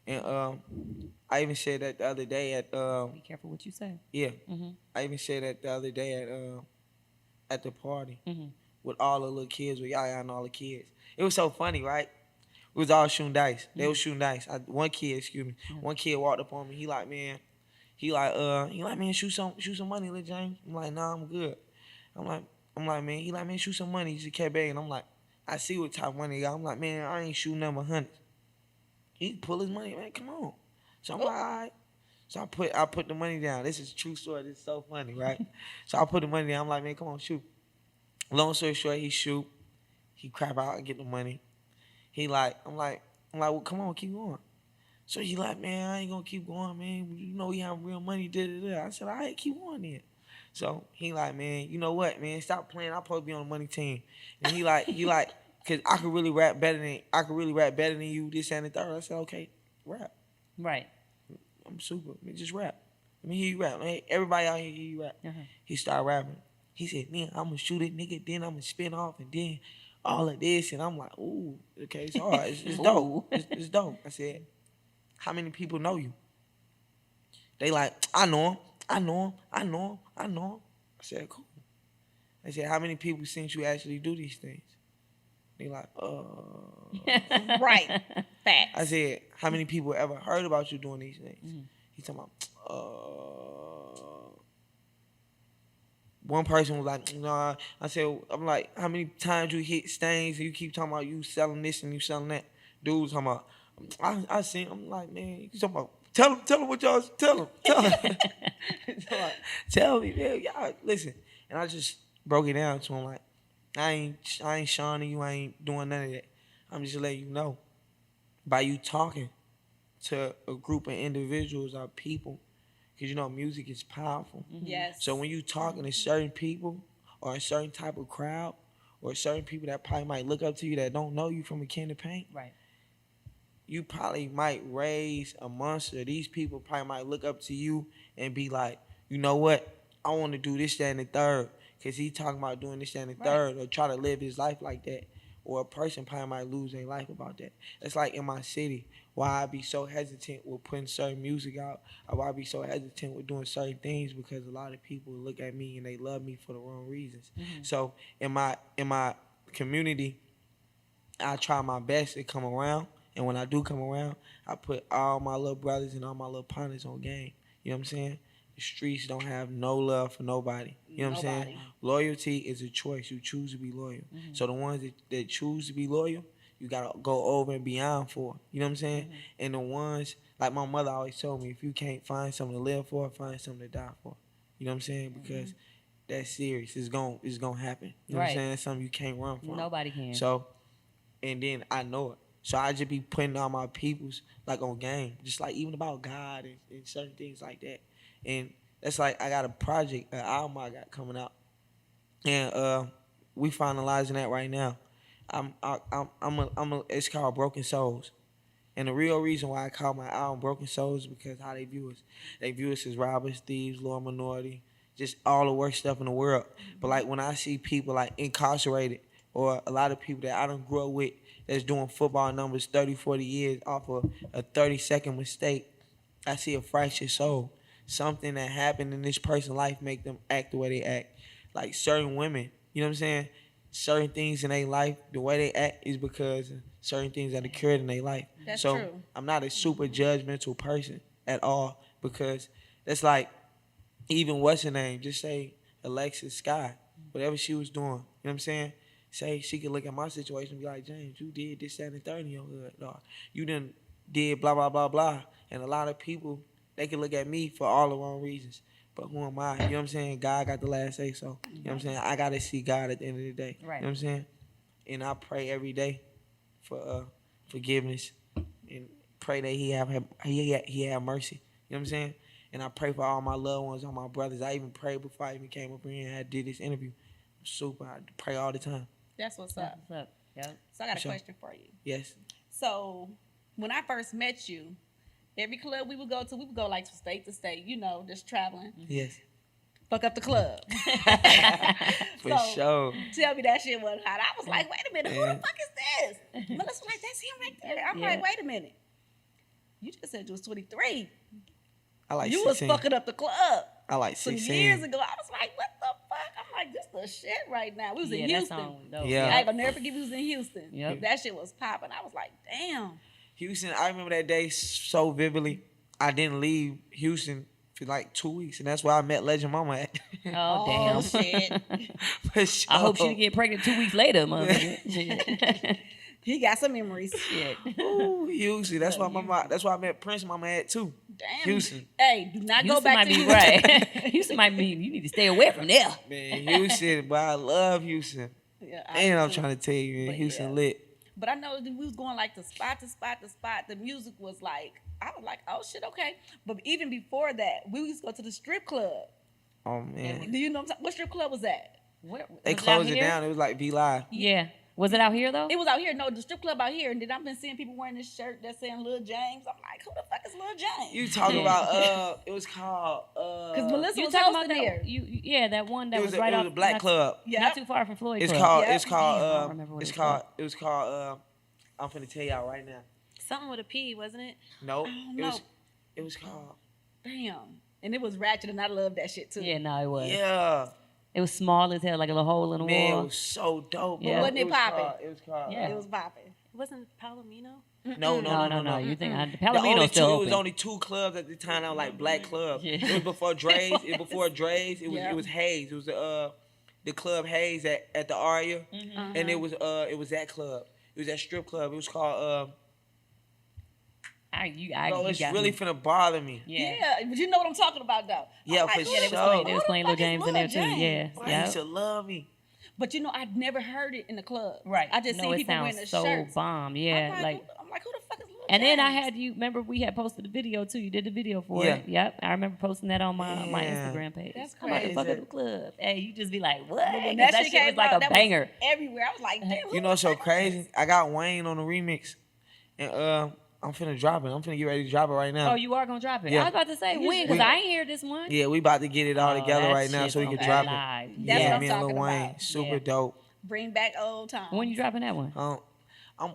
And I even said that the other day at be careful what you say. yeah, Mm-hmm. I even said that the other day at the party Mm-hmm. with all the little kids, with Yaya and all the kids. It was so funny, right? We was all shooting dice. They was shooting dice. One kid walked up on me. He like, man, shoot some money, Lil James. I'm like, nah, I'm good. I'm like, man, he like, man, shoot some money. He just kept begging. I'm like, I see what type of money he got. I'm like, man, I ain't shooting nothing but hundreds. He pull his money, man, come on. So I'm like, all right. So I put the money down. This is a true story. This is so funny, right? So I put the money down. I'm like, man, come on, shoot. Long story short, he shoot. He crap out and get the money. I'm like, well, come on, keep going. So he like, man, I ain't gonna keep going, man. You know we have real money, da. I said, all right, keep going then. So he like, man, you know what, man, stop playing. I'm supposed to be on the money team. And he like, cause I could really rap better than you, this and the third. I said, okay, rap. Right. I'm super. Man, just rap. Let me hear you rap. Hey, everybody out here hear you rap. Uh-huh. He started rapping. He said, man, I'm gonna shoot it, nigga, then I'm gonna spin off, and then all of this. And I'm like, ooh, okay, it's hard. It's dope. It's dope. I said, how many people know you? They like, I know him. I said, cool. I said, how many people since you actually do these things? They like, Right. Facts. I said, how many people ever heard about you doing these things? Mm-hmm. He talking about, one person was like, nah. I said, I'm like, how many times you hit stains and you keep talking about you selling this and you selling that? Dude was talking about, I seen, I'm like, man, you talking about, tell him what y'all, tell him. Tell me, man, y'all, listen. And I just broke it down to him like, I ain't shawning you, I ain't doing none of that. I'm just letting you know, by you talking to a group of individuals or people, Because, music is powerful. Yes. So when you talking to certain people or a certain type of crowd or certain people that probably might look up to you that don't know you from a can of paint, Right. you probably might raise a monster. These people probably might look up to you and be like, you know what? I want to do this, that, and the third. Because he talking about doing this, that, and the third, or try to live his life like that. Or a person probably might lose their life about that. It's like in my city, why I be so hesitant with putting certain music out, or why I be so hesitant with doing certain things, because a lot of people look at me and they love me for the wrong reasons. So in my community, I try my best to come around, and when I do come around, I put all my little brothers and all my little partners on game. You know what I'm saying? The streets don't have no love for nobody. You know what I'm saying? Loyalty is a choice. You choose to be loyal. So the ones that choose to be loyal, you gotta go over and beyond for. You know what I'm saying? And the ones, like my mother always told me, if you can't find something to live for, find something to die for. You know what I'm saying? Because that's serious. It's gonna happen. You know what I'm saying? It's something you can't run from. Nobody can. So, and then I know it. So I just be putting all my peoples like on game, just like even about God and certain things like that. And that's like I got a project, an album I got coming out, and we finalizing that right now. It's called Broken Souls, and the real reason why I call my album Broken Souls is because how they view us. They view us as robbers, thieves, lower minority, just all the worst stuff in the world. But like when I see people like incarcerated, or a lot of people that I done grew up with that's doing football numbers 30, 40 years off of a 30-second mistake, I see a fractured soul. Something that happened in this person's life make them act the way they act. Like certain women, you know what I'm saying? Certain things in their life, the way they act is because of certain things that occurred in their life. That's so true. I'm not a super judgmental person at all, because that's like, even what's her name? Just say Alexis God, whatever she was doing, you know what I'm saying? Say she could look at my situation and be like, James, you did this, that, and the third in your hood. Or you done did blah, blah, blah, blah. And a lot of people, they can look at me for all the wrong reasons. But who am I? You know what I'm saying? God got the last say, so, you know what I'm saying? I got to see God at the end of the day. Right. You know what I'm saying? And I pray every day for forgiveness and pray that he have mercy. You know what I'm saying? And I pray for all my loved ones, all my brothers. I even prayed before I even came up here and I did this interview. I pray all the time. That's what's up. What's up? Yep. So I got a Sure. question for you. Yes. So when I first met you, every club we would go like from state to state, just traveling. Yes. Fuck up the club. For sure. Tell me that shit wasn't hot. I was like, wait a minute, who the fuck is this? Melissa was like, that's him right there. I'm like, wait a minute. You just said you was 23. I like You 16. was fucking up the club. I like Some 16. years ago, I was like, what the fuck? I'm like, this the shit right now. We was in That Houston. song was dope. Yeah. I ain't gonna never forget we was in Houston. Yep. That shit was popping. I was like, damn. Houston, I remember that day so vividly. I didn't leave Houston for like 2 weeks, and that's where I met Legend Mama at. Oh, damn. Shit. For sure. I hope she didn't get pregnant 2 weeks later, motherfucker. He got some memories. Shit. Ooh, Houston. That's why I met Prince Mama at too. Damn. Houston. Hey, do not go Houston back might to be Houston. right. Houston might be, you need to stay away from there. Man, Houston, but I love Houston. Yeah, And I'm too. trying to tell you, man, But Houston yeah. lit. But I know that we was going like to spot to spot to spot. The music was like, I was like, oh shit, okay. But even before that, we used to go to the strip club. Oh man, Do you know what strip club was that? Where, they was closed out it here? down. It was like Be Live. Yeah. Was it out here though? It was out here. No, the strip club out here. And then I've been seeing people wearing this shirt that's saying Lil James. I'm like, who the fuck is Lil James? You talking Yeah. about it was called Because Melissa You was talking about hosting that? there. Yeah, that one that it was, was right it off was a black not, club. Yeah. not too far from Floyd It's Club. called Yeah. it's called Damn, I don't remember what it's it's called it was called I'm finna tell y'all right now. Something with a P, wasn't it? No, don't it was called Damn. And it was ratchet, and I love that shit too. Yeah, no, it was. yeah. It was small as hell, like a little hole in the Man, wall. it was so dope. Yeah. bro. Wasn't it was popping? called- It was called. Yeah. It was popping. It wasn't Palomino? No. No. You think The Palomino's only still two, it open? was only two clubs at the time that were like black clubs. Yeah. It was before Dre's. It was before Dre's. It was Yeah. it was Hayes. It was the club Hayes at the Aria, and it was that club. It was that strip club. It was called Bro, bro, you it's got really me. finna bother me. Yeah. But you know what I'm talking about, though. Yeah, I'm like, for who the sure. fuck- They who was the playing fuck Lil is James in there too. James? Yeah. Bro, I Yeah. used to love me. But I'd never heard it in the club. Right. I just no, seen it people wearing sounds the so shirts. bomb. Yeah. I'm like, who the fuck is Lil And then I James. had you. Remember, we had posted the video too. You did the video for Yeah. it. Yep, I remember posting that on my Yeah. Instagram page. That's I'm about to crazy. fuck up the club. Hey, you just be like, what? But when 'Cause that shit was came like out, a that banger. was everywhere. I was like, damn. You know what's so crazy? I got Wayne on the remix, and I'm finna drop it. I'm finna get ready to drop it right now. Oh, you are gonna drop it? Yeah. I was about to say when, because We- I ain't hear this one. Yeah, we about to get it all Oh, together that right now shit's so we gonna can be drop live. it. That's Yeah, what I'm me and Lil talking Wayne, about. super Yeah. dope. Bring back old times. When you dropping that one?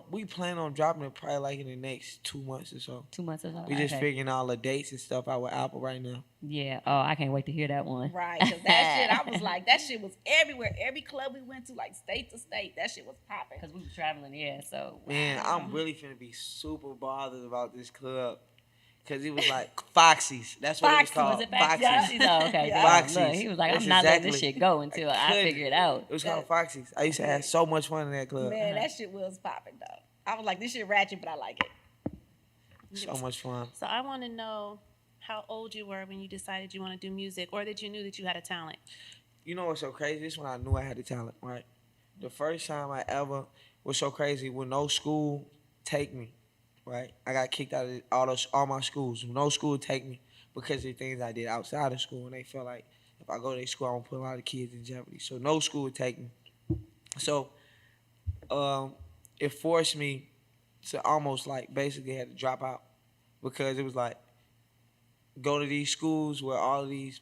We plan on dropping it probably like in the next 2 months or so. 2 months or so. We just Okay. figuring all the dates and stuff out with Apple right now. Yeah. Oh, I can't wait to hear that one. Right, because that shit, I was like, that shit was everywhere. Every club we went to, like state to state, that shit was popping. Because we were traveling, yeah. So Man, I'm really finna be super bothered about this club. Cause it was like Foxy's. That's what it was Foxy, called. was it Foxy's? Oh, okay. Yeah. Damn, Foxy's. look, he was like, That's I'm not letting this exactly- shit go until I couldn't. figure it out. It was called Foxy's. I used to have so much fun in that club. Man, that shit was popping though. I was like, this shit ratchet, but I like it. So much fun. So I want to know how old you were when you decided you want to do music, or that you knew that you had a talent. You know what's so crazy? This when I knew I had the talent, right? The first time I ever was so crazy when no school take me, right? I got kicked out of all my schools. No school would take me because of the things I did outside of school, and they felt like if I go to their school, I'm gonna put a lot of kids in jeopardy. So no school would take me. So it forced me to almost like basically had to drop out because it was like go to these schools where all these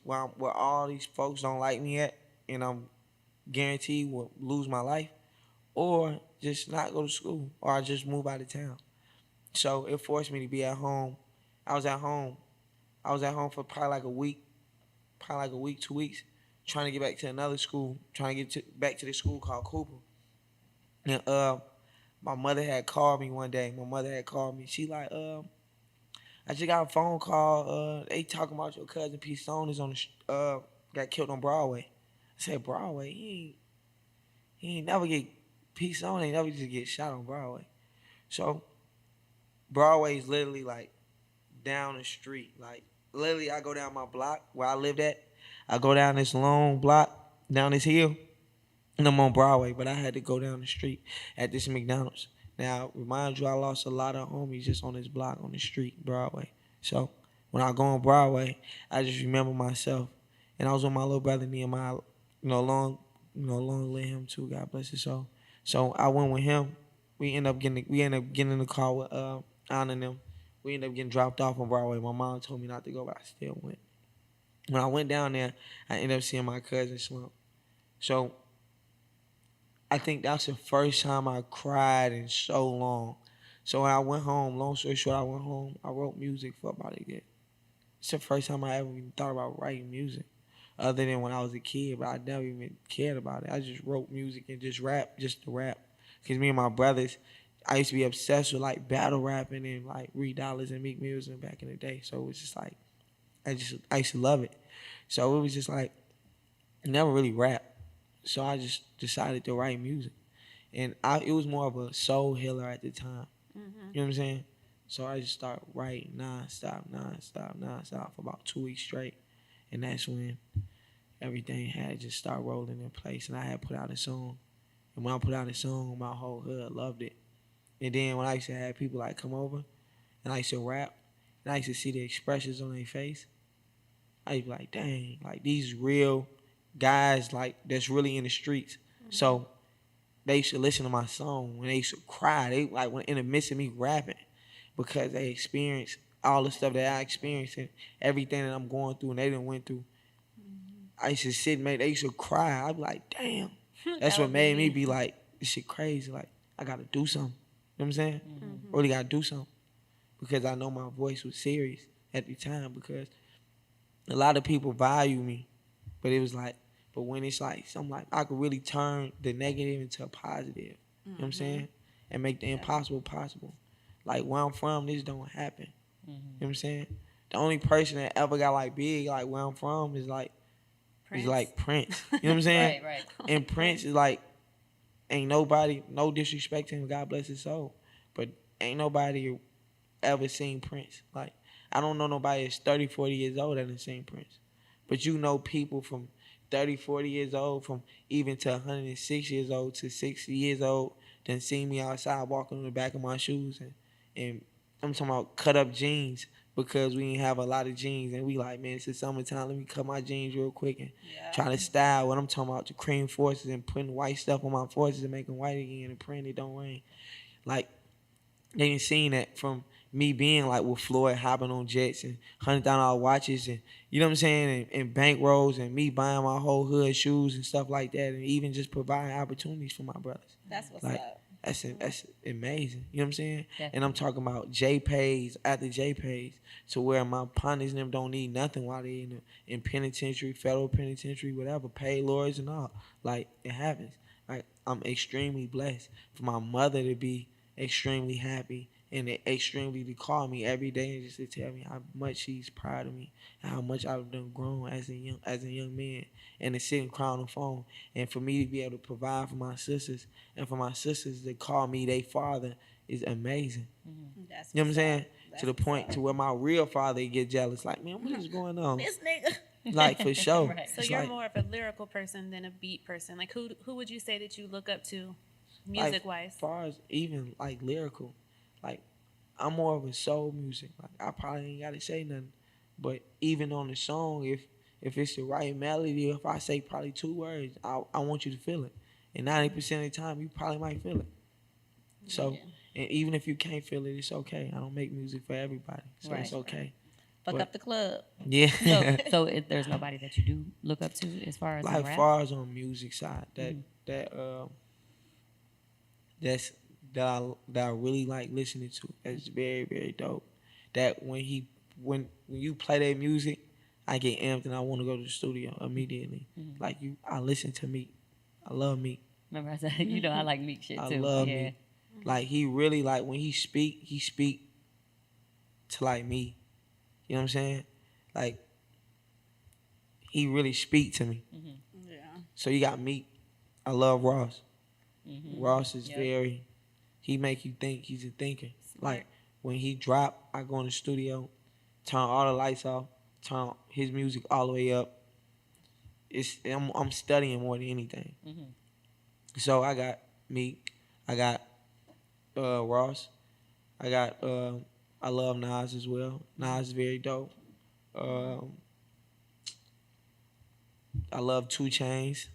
folks don't like me at, and I'm guaranteed will lose my life, or just not go to school, or I just move out of town. So it forced me to be at home. I was at home for probably like a week, 2 weeks, trying to get back to another school, trying to get back to this school called Cooper. And my mother had called me one day. She like, I just got a phone call. They talking about your cousin P. Stone is on the got killed on Broadway. I said, Broadway? He ain't never get P. Stone ain't never just get shot on Broadway. So Broadway is literally like down the street. Like literally, I go down my block where I lived at. I go down this long block down this hill, and I'm on Broadway. But I had to go down the street at this McDonald's. Now, remind you, I lost a lot of homies just on this block, on the street, Broadway. So when I go on Broadway, I just remember myself. And I was with my little brother, Nehemiah, long live him too, God bless his soul. So I went with him. We end up getting in the car with Anna and them. We ended up getting dropped off on Broadway. My mom told me not to go, but I still went. When I went down there, I ended up seeing my cousin Slump. So I think that's the first time I cried in so long. So when I went home, long story short, I wrote music for about a year. It's the first time I ever even thought about writing music, other than when I was a kid, but I never even cared about it. I just wrote music and just to rap. Because me and my brothers, I used to be obsessed with like battle rapping and like Reed Dollars and Meek Mills back in the day. So it was just like, I used to love it. So it was just like, I never really rap. So I just decided to write music. And it was more of a soul healer at the time. Mm-hmm. You know what I'm saying? So I just started writing nonstop for about 2 weeks straight. And that's when everything had just started rolling in place. And I had put out a song. And when I put out a song, my whole hood loved it. And then when I used to have people like come over and I used to rap and I used to see the expressions on their face, I used to be like, dang, like these real guys like that's really in the streets. Mm-hmm. So they used to listen to my song when they used to cry. They like when in the midst of me rapping because they experienced all the stuff that I experienced and everything that I'm going through and they didn't went through. Mm-hmm. I used to sit, man, they used to cry. I'd be like, damn. That's what made me be like, this shit crazy. Like, I gotta do something. You know what I'm saying? Mm-hmm. Really gotta do something. Because I know my voice was serious at the time because a lot of people value me. But it was like, but when it's like something like I could really turn the negative into a positive. Mm-hmm. You know what I'm saying? And make the impossible possible. Like where I'm from, this don't happen. Mm-hmm. You know what I'm saying? The only person that ever got like big like where I'm from is like Prince. You know what I'm saying? Right. And Prince is like, ain't nobody, no disrespect to him, God bless his soul, but ain't nobody ever seen Prince. Like, I don't know nobody that's 30, 40 years old that done seen Prince. But you know people from 30, 40 years old, from even to 106 years old to 60 years old, done seen me outside walking on the back of my shoes and I'm talking about cut up jeans because we didn't have a lot of jeans, and we like, man, it's the summertime. Let me cut my jeans real quick and trying to style. What I'm talking about, the cream forces and putting white stuff on my forces and making white again and praying it don't rain. Like they ain't seen that from me being like with Floyd hopping on jets and $100,000 watches and you know what I'm saying and bankrolls and me buying my whole hood shoes and stuff like that and even just providing opportunities for my brothers. That's what's Like, up. That's amazing. You know what I'm saying? Definitely. And I'm talking about JPays after JPays to where my partners and them don't need nothing while they in penitentiary, federal penitentiary, whatever, paid lawyers and all. Like, it happens. Like, I'm extremely blessed for my mother to be extremely happy and extremely to call me every day and just to tell me how much she's proud of me and how much I've done grown as a young man and to sit and cry on the phone and for me to be able to provide for my sisters and for my sisters to call me their father is amazing. That's You know what I'm what's saying? up. To the That's point what's to up. where my real father get jealous. Like, man, what is going on? This nigga. Like, for sure. Right. So It's you're like, more of a lyrical person than a beat person. Like who would you say that you look up to, music wise? As far as even like lyrical, like I'm more of a soul music. Like I probably ain't gotta say nothing, but even on the song, if it's the right melody, if I say probably 2 words, I want you to feel it, and 90% of the time you probably might feel it. So, and even if you can't feel it, it's okay. I don't make music for everybody, so it's Right. okay. Fuck But- up the club. Yeah. So there's nobody that you do look up to as far as in Like rap? far as on music side, that I really like listening to. That's very, very dope. That when you play that music, I get amped and I want to go to the studio immediately. Like I listen to Meek. I love Meek. Remember I said, you know, I like Meek shit I too. love yeah. Meek. Like he really like when he speak to like me. You know what I'm saying? Like he really speak to me. Yeah. So you got Meek. I love Ross. Mm-hmm. Ross is Yep. he make you think. He's a thinker. Smart. Like when he drop, I go in the studio, turn all the lights off, turn his music all the way up. I'm studying more than anything. Mm-hmm. So I got Meek, I got Ross, I got I love Nas as well. Nas is very dope. I love 2 Chainz.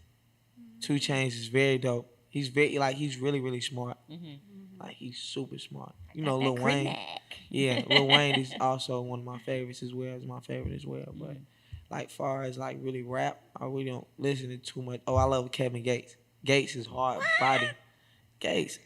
2 Chainz is very dope. He's really, really smart. Mm-hmm. Like he's super smart. You know, Got Lil that Wayne. Creamac. Yeah, Lil Wayne is also one of my favorites as well. Is my favorite as well. But like far as like really rap, I really don't listen to too much. Oh, I love Kevin Gates. Gates is hard body. Gates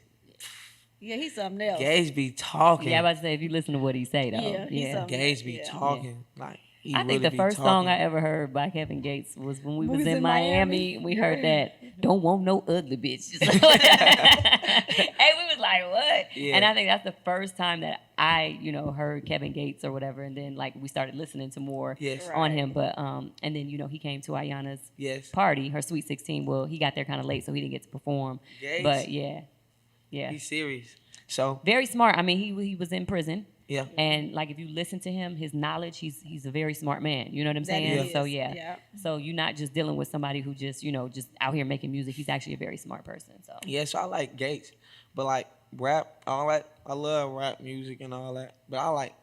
Yeah, he's something else. Gates be talking. Yeah, I was about to say if you listen to what he say though. Yeah, he's Yeah. something. Gates be Yeah. talking. Like he I really think the be first talking. song I ever heard by Kevin Gates was when we was in Miami. Miami. We heard that "Don't Want No Ugly Bitch." Hey, we was like, what? Yeah. And I think that's the first time that I, heard Kevin Gates or whatever, and then like we started listening to more Yes. on him. But and then he came to Ayana's Yes. party, her Sweet 16. Well, he got there kind of late, so he didn't get to perform. Gates. But yeah, He's serious. So very smart. I mean, he was in prison. yeah. And like if you listen to him, his knowledge, he's a very smart man. You know what I'm That saying? is, So yeah. yeah. So you're not just dealing with somebody who just just out here making music. He's actually a very smart person. So Yeah, so I like Gates. But like rap, all that I love rap music and all that. But I like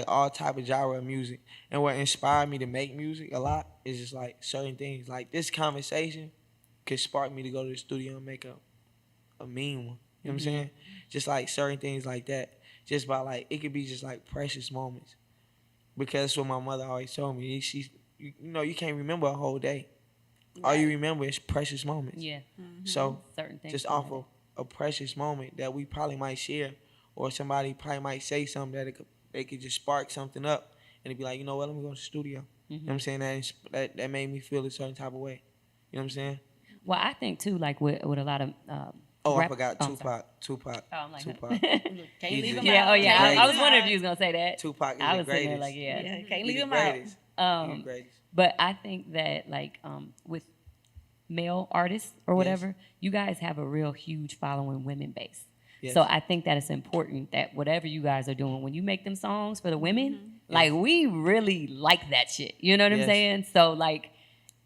all type of genre of music. And what inspired me to make music a lot is just like certain things. Like this conversation could spark me to go to the studio and make a mean one. You know what I'm saying? Just like certain things like that. Just by like it could be just like precious moments. Because that's what my mother always told me. You can't remember a whole day. All you remember is precious moments. yeah, So certain things. just off of a precious moment that we probably might share, or somebody probably might say something that they could just spark something up, and it'd be like, you know what, let me go to the studio. You know what I'm saying? That made me feel a certain type of way. You know what I'm saying? Well, I think too, like with a lot of Oh, rap- I forgot I'm sorry. Tupac. Oh, I'm like, Tupac. Can't He's leave a- him yeah, out. oh yeah. Can't I was leave wondering if him you was gonna say that. Tupac is I the was sitting there greatest. like, yeah. Yeah, can't He leave the him out. greatest. He the greatest. But I think that like with male artists or whatever, you guys have a real huge following women base. Yes. So I think that it's important that whatever you guys are doing, when you make them songs for the women, like we really like that shit. You know what I'm Yes. saying? So like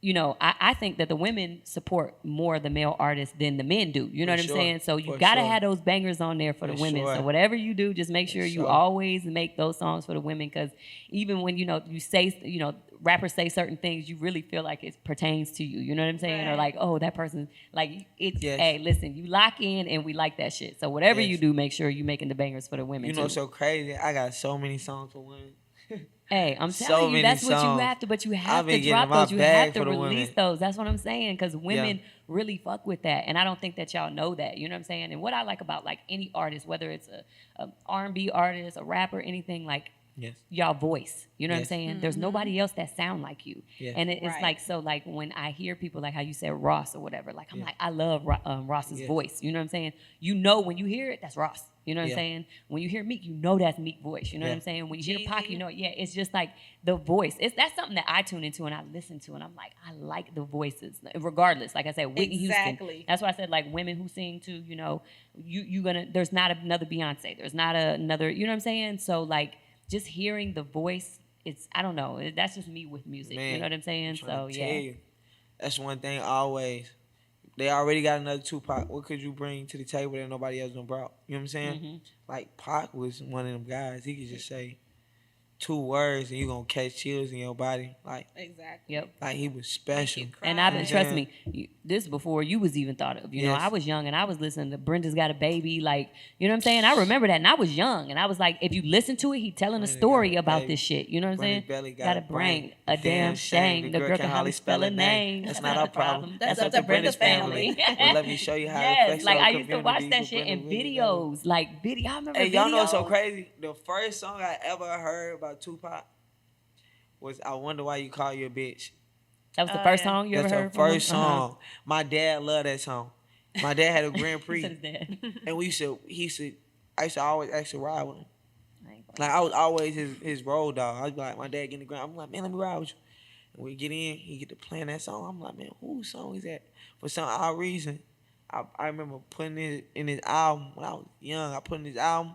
you know, I think that the women support more the male artists than the men do. You know For what I'm sure. saying? So you For gotta sure. have those bangers on there for the For women. sure. So whatever you do, just make sure you sure. always make those songs for the women. Because even when, you know, you say, you know, rappers say certain things, you really feel like it pertains to you. You know what I'm saying? Or Right. like, oh, that person, like, it's, Yes. hey, listen, you lock in and we like that shit. So whatever you Yes. do, make sure you making the bangers for the women You know, too. so crazy. I got so many songs for women. Hey, I'm So telling you, many that's what you songs. have to, but you I've have been to getting drop my those. You bag have to for the release women. those. That's what I'm saying, because women really fuck with that. And I don't think that y'all know that. You know what I'm saying? And what I like about like any artist, whether it's a R&B artist, a rapper, anything, like Yes. y'all voice. You know what I'm Yes. saying? There's nobody else that sound like you. Yes. And it's Right. like, so like when I hear people like how you said Ross or whatever, like I'm Yeah. like, I love Ross's Yes. voice. You know what I'm saying? You know when you hear it, that's Ross. You know what I'm Yeah. saying? When you hear Meek, you know that's Meek voice. You know what Yeah. I'm saying? When you hear Pac, you Jeezy. know, yeah, it's just like the voice. That's something that I tune into and I listen to, and I'm like, I like the voices, regardless. Like I said, Whitney Exactly. Houston. That's why I said like women who sing too. You know, you gonna. There's not another Beyonce. There's not another. You know what I'm saying? So like just hearing the voice, it's I don't know. That's just me with music. Man, you know what I'm saying? I'm So trying to yeah. tell you. That's one thing always. They already got another Tupac. What could you bring to the table that nobody else done brought? You know what I'm saying? Mm-hmm. Like Pac was one of them guys. He could just say 2 words and you gonna catch chills in your body. Exactly. Yep. Like he was special. And I've been, Right. trust me, this before you was even thought of. You know, Yes. I was young and I was listening to Brenda's Got a Baby. Like, you know what I'm saying? I remember that and I was young and I was like, if you listen to it, he telling a Brenda's story got a about baby. this shit. You know what I'm Brenda's saying? belly Got a brain, a damn shame. The girl can hardly spell a name. That's not our problem. That's up to Brenda's family. Well, let me show you how to Yes, flex like your I used to watch community that with shit in Brenda really know. videos. Like video, I remember Hey, y'all know what's so videos. crazy? The first song I ever heard about Tupac was "I Wonder Why You Call You a Bitch." That was the Oh, first yeah. song you That's ever the heard from him? first song. My dad loved that song. My dad had a Grand He Prix, said his dad. and I used to always ask to ride with him. I ain't gonna- Like I was always his road dog. I'd be like, my dad get in the ground. I'm like, man, let me ride with you. And we get in, he get to playing that song. I'm like, man, whose song is that? For some odd reason, I remember putting it in his album when I was young. I put in his album,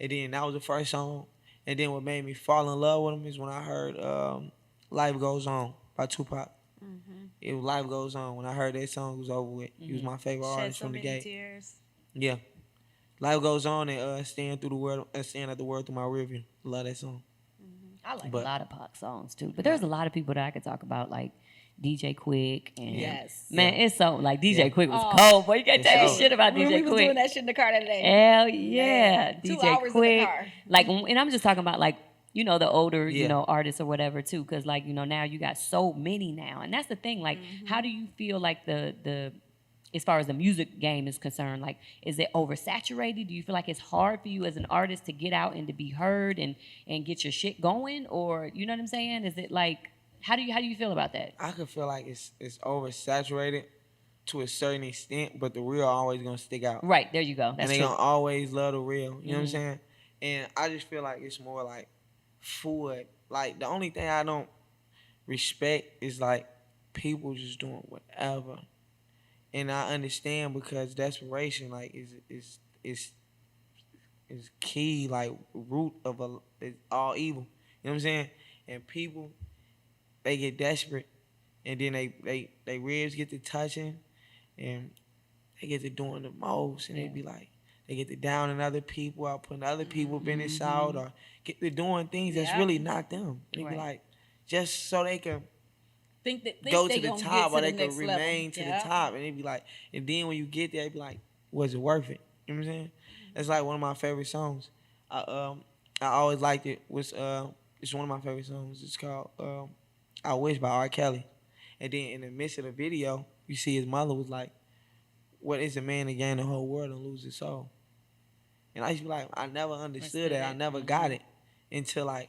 and then that was the first song. And then what made me fall in love with him is when I heard "Life Goes On" by Tupac. It was "Life Goes On." When I heard that song, it was over with. He was my favorite Shed artist so from the many gate. tears. Yeah. Life Goes On and Staring Through the World and Staring at the World Through My Rearview. Love that song. I like But- a lot of Pac songs too, but there's a lot of people that I could talk about, like DJ Quick and Yes. man, it's so like DJ Yeah. Quick was Oh. cold, boy. You can't It's tell me cold. shit about When DJ we was Quick. doing that shit in the car that day. Hell yeah, Man, 2 DJ hours in the Quick. car. Like, and I'm just talking about like you know the older you Yeah. know artists or whatever too, because like you know now you got so many now, and that's the thing. Like, how do you feel like the as far as the music game is concerned, like, is it oversaturated? Do you feel like it's hard for you as an artist to get out and to be heard and get your shit going, or you know what I'm saying? Is it like how do you feel about that? I could feel like it's oversaturated to a certain extent, but the real always gonna stick out. Right there, you go. And That's they true. gonna always love the real. You know what I'm saying? And I just feel like it's more like food. Like the only thing I don't respect is like people just doing whatever. And I understand because desperation like is key, like root of is all evil. You know what I'm saying? And people they get desperate and then they ribs get to touching and they get to doing the most and they be like they get to downing other people out, putting other people business out, or get to doing things that's Yeah. really not them. They be Right. like just so they can Think go they to the gonna top get or to they the can next level. remain to Yeah. the top, and they be like, and then when you get there, they be like, was it worth it? You know what I'm saying? It's like one of my favorite songs. I always liked it. It's one of my favorite songs. It's called "I Wish" by R. Kelly. And then in the midst of the video, you see his mother was like, "What is a man to gain the whole world and lose his soul?" And I used to be like, I never understood that. I never got it until like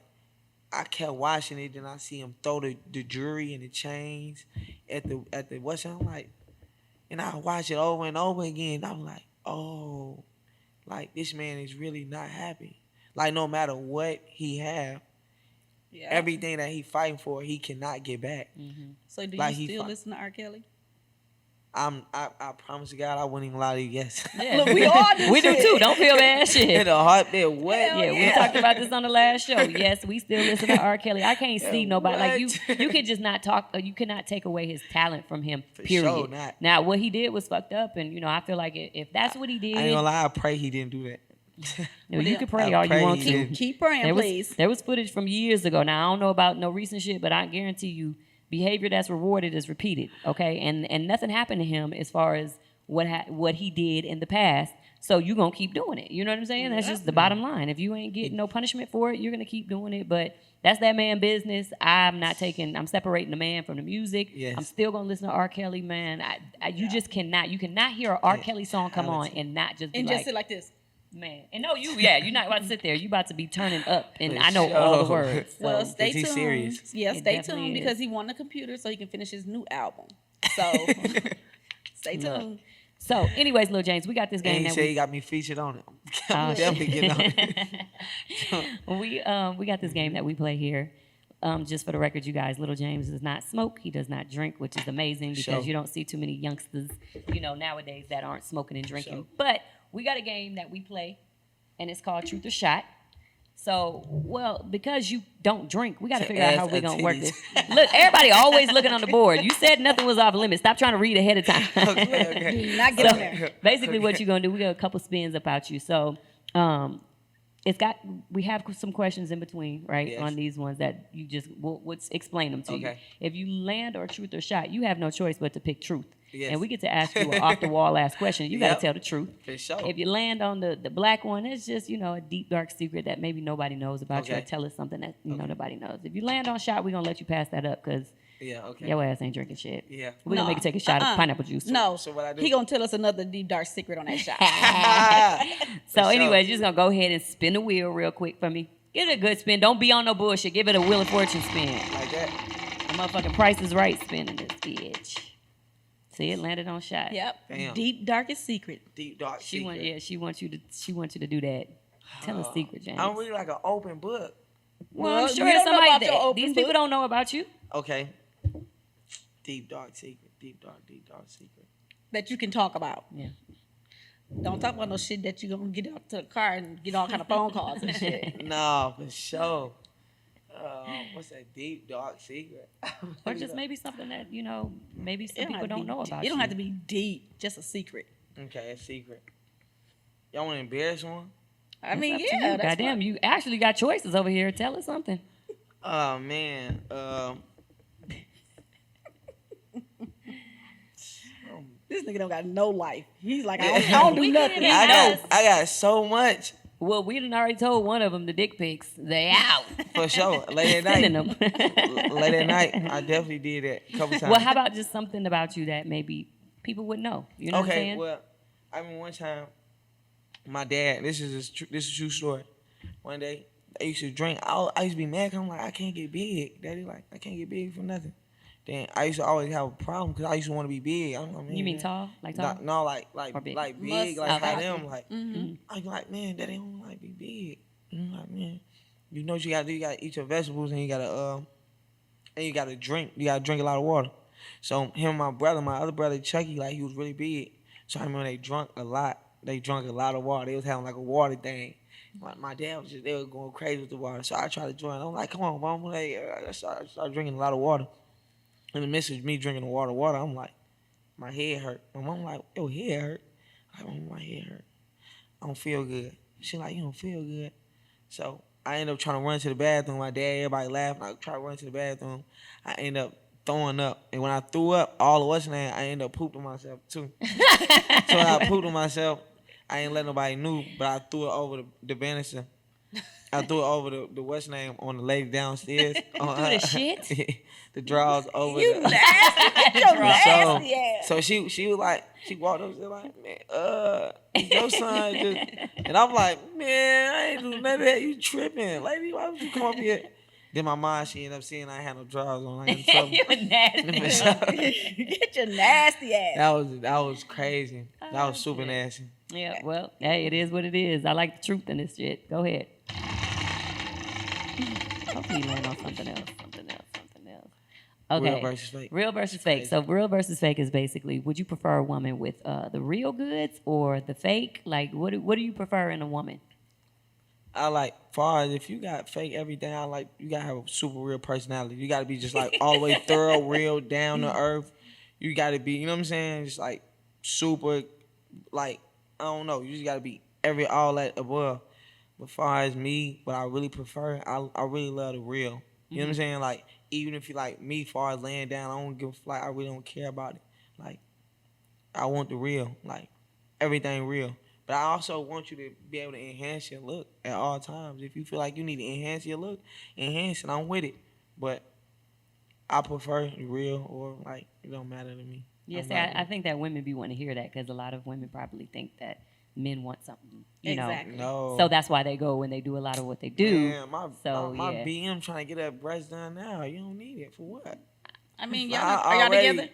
I kept watching it. Then I see him throw the jewelry and the chains at the what's it? I'm like, and I watch it over and over again. I'm like, oh, like this man is really not happy. Like no matter what he have, Yeah. everything that he fighting for, he cannot get back. So do like you he still fi- listen to R. Kelly? I promise you God, I wouldn't even lie to you. Yes. Yeah. Look, we all do We do shit. too. Don't feel bad. In Shit. a heartbeat. What? Yeah, we talked about this on the last show. Yes, we still listen to R. Kelly. I can't see nobody like you. what? You could just not talk. You cannot take away his talent from him. For Period. sure not. Now, what he did was fucked up, and I feel like if that's what he did, I ain't gonna lie. I pray he didn't do that. you can pray I all you pray want he to. didn't. Keep praying, please. There was footage from years ago. Now I don't know about no recent shit, but I guarantee you, behavior that's rewarded is repeated. Okay, and nothing happened to him as far as what he did in the past. So you gonna keep doing it. You know what I'm saying? That's just the bottom line. If you ain't getting no punishment for it, you're gonna keep doing it. But that's that man business. I'm separating the man from the music. Yes. I'm still gonna listen to R. Kelly, man. You just cannot. You cannot hear an R. Kelly song come on and not just be And like, just sit like this. man. And no, you're not about to sit there. You about to be turning up, and For I know all the sure. words. So. Well, stay Is he tuned. serious? Yeah, It stay definitely tuned is. because he won the computer so he can finish his new album. So stay Look. tuned. So, anyways, Lil James, we got this And game he that said he we got me featured on it. Oh, I'm definitely getting on it. we got this game that we play here. Just for the record, you guys, Lil James does not smoke. He does not drink, which is amazing because Sure. you don't see too many youngsters, nowadays that aren't smoking and drinking. Sure. But we got a game that we play, and it's called Truth or Shot. So, because you don't drink, we got to figure out how Ass we're or going to work titties. this. Look, everybody always looking on the board. You said nothing was off limits. Stop trying to read ahead of time. Okay. Do not get on there. Basically, what you're gonna do, we got a couple spins about you. So, we have some questions in between, right? Yes. On these ones that you just we'll explain them to you. Okay. If you land or truth or shot, you have no choice but to pick truth. Yes. And we get to ask you an off the wall ass question. You got Yep. to tell the truth. For sure. If you land on the black one, it's just a deep dark secret that maybe nobody knows about you. Or Okay. tell us something that nobody knows. If you land on shot, we're gonna let you pass that up because Yeah, okay. your ass ain't drinking shit. Yeah. We're gonna make you take a shot of pineapple juice. No. So what I do? He gonna tell us another deep dark secret on that shot. So For anyways, sure. you're just gonna go ahead and spin the wheel real quick for me. Give it a good spin. Don't be on no bullshit. Give it a Wheel of Fortune spin. Like that. The motherfucking Price is Right spin in this bitch. See, it landed on shot. Yep. Damn. Deep darkest secret. Deep dark She secret. wants you to do that. Tell a secret, James. I'm really like an open book. well, Well, I'm sure we there's don't know somebody about your that open these people book. don't know about you. Okay. Deep dark secret. Deep dark secret. That you can talk about. Yeah. Don't talk about no shit that you gonna get out to the car and get all kind of phone calls and shit. No, for sure. What's that deep dark secret? Or just maybe something that, maybe some It people have to don't be know deep. about It you. don't have to be deep, just a secret. Okay, a secret. Y'all want to embarrass one? I mean, It's up to yeah, you. that's Goddamn, you actually got choices over here. Tell us something. Oh man. This nigga don't got no life. He's like, I don't do nothing. can- I got so much. Well, we done already told one of them the dick pics. They out. For sure. Late at Sending night. them. Late at night. I definitely did that a couple times. Well, how about just something about you that maybe people would know? You know what I'm Okay, saying? well, I mean, one time, my dad. This is a true story. One day, I used to drink. I used to be mad 'cause I'm like, I can't get big. Daddy like, I can't get big for nothing. Then I used to always have a problem because I used to want to be big. I'm like, man, You mean tall? Like tall? No, like Or big? like big, Must- like how okay. them like. Mm-hmm. I'm like, man, Daddy don't like be big. I'm like, man, you know what you gotta do? You gotta eat your vegetables and you gotta drink. You gotta drink a lot of water. So him and my other brother Chucky, like he was really big. So I remember they drunk a lot. They drunk a lot of water. They was having like a water thing. Like my dad was they were going crazy with the water. So I tried to join. I'm like, come on, mom. Like, I started drinking a lot of water. In the midst of me drinking the water, I'm like, my head hurt. My mom like, your head hurt. I'm like, my head hurt. I don't feel good. She like, you don't feel good. So I end up trying to run to the bathroom. My dad, everybody laughing. I try to run to the bathroom. I end up throwing up. And when I threw up, all of what's name, I end up pooping myself too. So when I pooped on myself, I ain't let nobody knew, but I threw it over the banister. I threw it over the what's name on the lady downstairs. On Through the shit? The drawers over You the nasty. Get your nasty ass. so she was like, she walked up and like, man, your son just, and I'm like, man, I ain't do none of that. You tripping, lady? Why would you come up here? Then my mom, she ended up seeing I had no drawers on. I had trouble. You a nasty. Get your nasty ass. That was crazy. That was super nasty. Yeah, well, hey, it is what it is. I like the truth in this shit. Go ahead. Hopefully you land on something else. Okay. Real versus fake. Real versus fake. So real versus fake is basically, would you prefer a woman with the real goods or the fake? Like, what do you prefer in a woman? I like, far as if you got fake everything, I like, you gotta have a super real personality. You gotta be just like all the way thorough, real, down to earth. You gotta be, you know what I'm saying? Just like super, like, I don't know. You just gotta be all that above. But far as me, what I really prefer, I really love the real. You know what I'm saying? Like, even if you like me, far as laying down, I don't give a fuck. I really don't care about it. Like, I want the real, like everything real. But I also want you to be able to enhance your look at all times. If you feel like you need to enhance your look, enhance it. I'm with it. But I prefer real, or like, it don't matter to me. Yes, I think that women be wanting to hear that because a lot of women probably think that men want something, you know. No. So that's why they go and they do a lot of what they do. Man, my BM trying to get that breast done now. You don't need it for what? I mean, are y'all together?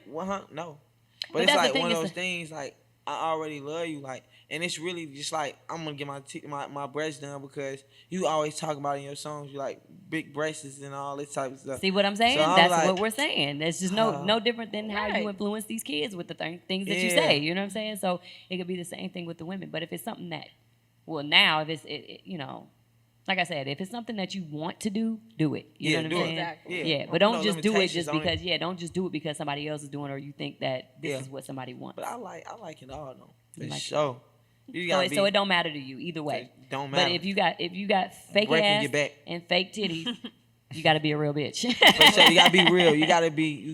No. But But it's that's the like thing, one of it's those things, like, I already love you, like, and it's really just like, I'm gonna get my breasts done because you always talk about in your songs, you like big breasts and all this type of stuff. See what I'm saying? So I'm That's like, what we're saying. It's just no different than how you influence these kids with the things that you say. You know what I'm saying? So it could be the same thing with the women. But if it's something that, well, now if it's you know, like I said, if it's something that you want to do, do it. You know what I'm saying? Exactly. Yeah, but don't just do it just because. Yeah, don't just do it because somebody else is doing it or you think that this is what somebody wants. But I like it all though. For like sure. So it don't matter to you either way. It don't matter. But if you got fake ass and fake titties, you got to be a real bitch. For sure, you gotta be real. You gotta be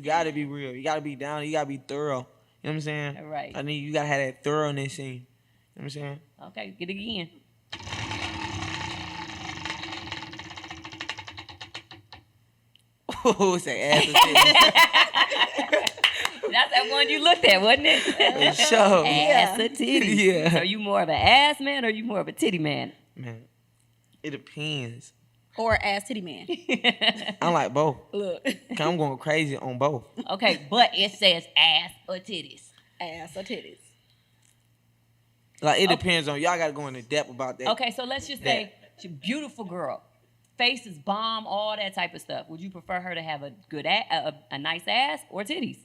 real. You gotta be down. You gotta be thorough. You know what I'm saying? Right. I mean, you gotta have that thoroughness in you. You know what I'm saying? Okay, get it again. Oh, say ass or titties. That's that one you looked at, wasn't it? For sure. Ass or titties. Yeah. So you more of an ass man or you more of a titty man? Man, it depends. Or ass titty man? I like both. Look. 'Cause I'm going crazy on both. Okay, but it says ass or titties. Ass or titties? Like, it depends on, y'all gotta go into depth about that. Okay, so let's just say she's a beautiful girl. Face is bomb, all that type of stuff. Would you prefer her to have a good a nice ass or titties?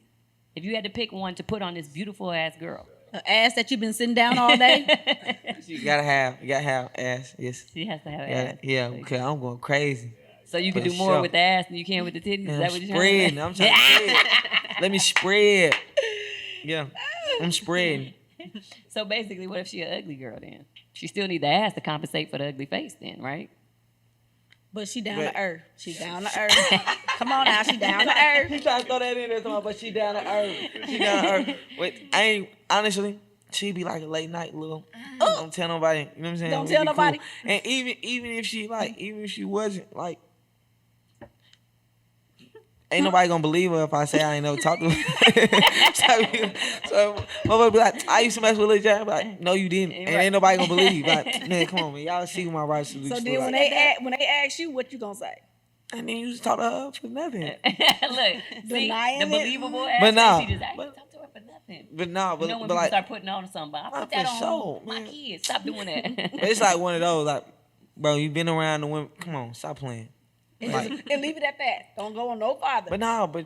If you had to pick one to put on this beautiful ass girl. An ass that you've been sitting down all day? You gotta have ass, yes. She has to have ass. Yeah, because I'm going crazy. So you can For do more sure. with the ass than you can with the titties? Is Man, that I'm what you're spreading. trying I'm to say? trying to spread. Let me spread. Yeah, I'm spreading. So basically, what if she an ugly girl then? She still need the ass to compensate for the ugly face then, right? But she down to earth. She down to earth. Come on now, she down to earth. She trying to throw that in there, but she down to earth. She down to earth. Wait, I ain't, honestly, she be like a late night little. Don't tell nobody. You know what I'm saying? Don't We tell be nobody. Cool. And even if she wasn't, like, ain't nobody gonna believe her if I say I ain't never talked to her. so motherfucker be like, I used to mess with Lil James. Like, no, you didn't. And ain't nobody gonna believe. Like, man, come on, man. Y'all see my rights to So then when they ask you, what you gonna say? and then you just talk to her for nothing. Look, see, Denying the it? believable ass. But nah, she just I but- talk to her for nothing. But nah, You know when but people like, start putting on something, I put that for on sure, my man. kids. Stop doing that. but it's like one of those, like, bro, you been around the women. Come on, stop playing. Like, And leave it at that. Don't go on no farther. but nah, but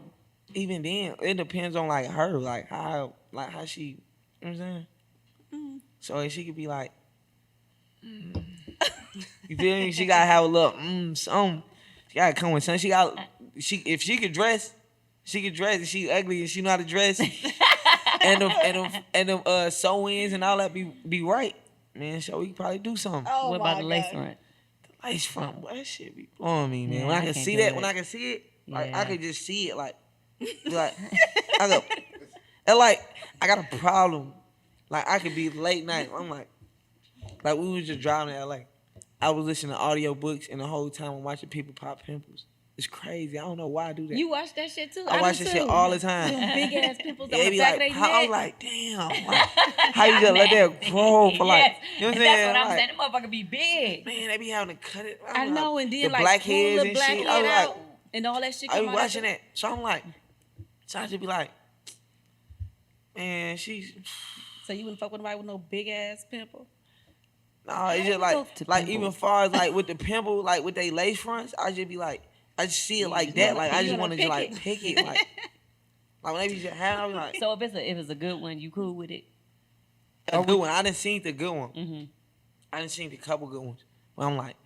even then, it depends on like her, like how she, you know what I'm saying? So if she could be like, you feel me? She gotta have a little something. She gotta come with something. If she could dress, she could dress. If she ugly and she know how to dress, and them sew-ins and all that be right, man. So we could probably do something. Oh What my about the lace God. front? Lace front, boy, that shit be blowing me, man. Yeah, when I I can can't see do that, it. when I can see it, like Yeah. I could just see it, like I go, and like I got a problem. Like I could be late night. I'm like we was just driving to LA. I was listening to audio books and the whole time I'm watching people pop pimples. It's crazy. I don't know why I do that. You watch that shit too? I watch do that shit too. all the time. Them big ass pimples on They the be back like, of their I'm neck. like, damn. Like, how you just let that grow for like, Yes, you know what I'm and saying? that's what I'm Like, saying. That motherfucker be big. man, they be having to cut it. I know, and then the like black pull heads the and black shit. head I out was like, and all that shit I come be out. watching that. So I'm like, so I just be like, man, she's, So you wouldn't fuck with nobody with no big ass pimple? no, it's do just we go to like even pimples? far as like with the pimple, like with they lace fronts, I just be like, I just see it You like just that. wanna Like I pick just it. want to just like pick it. Like when they be just having, I be like, So if it's a good one, you cool with it? a good one. I done seen the good one. Mm-hmm. I done seen a couple good ones. But I'm like,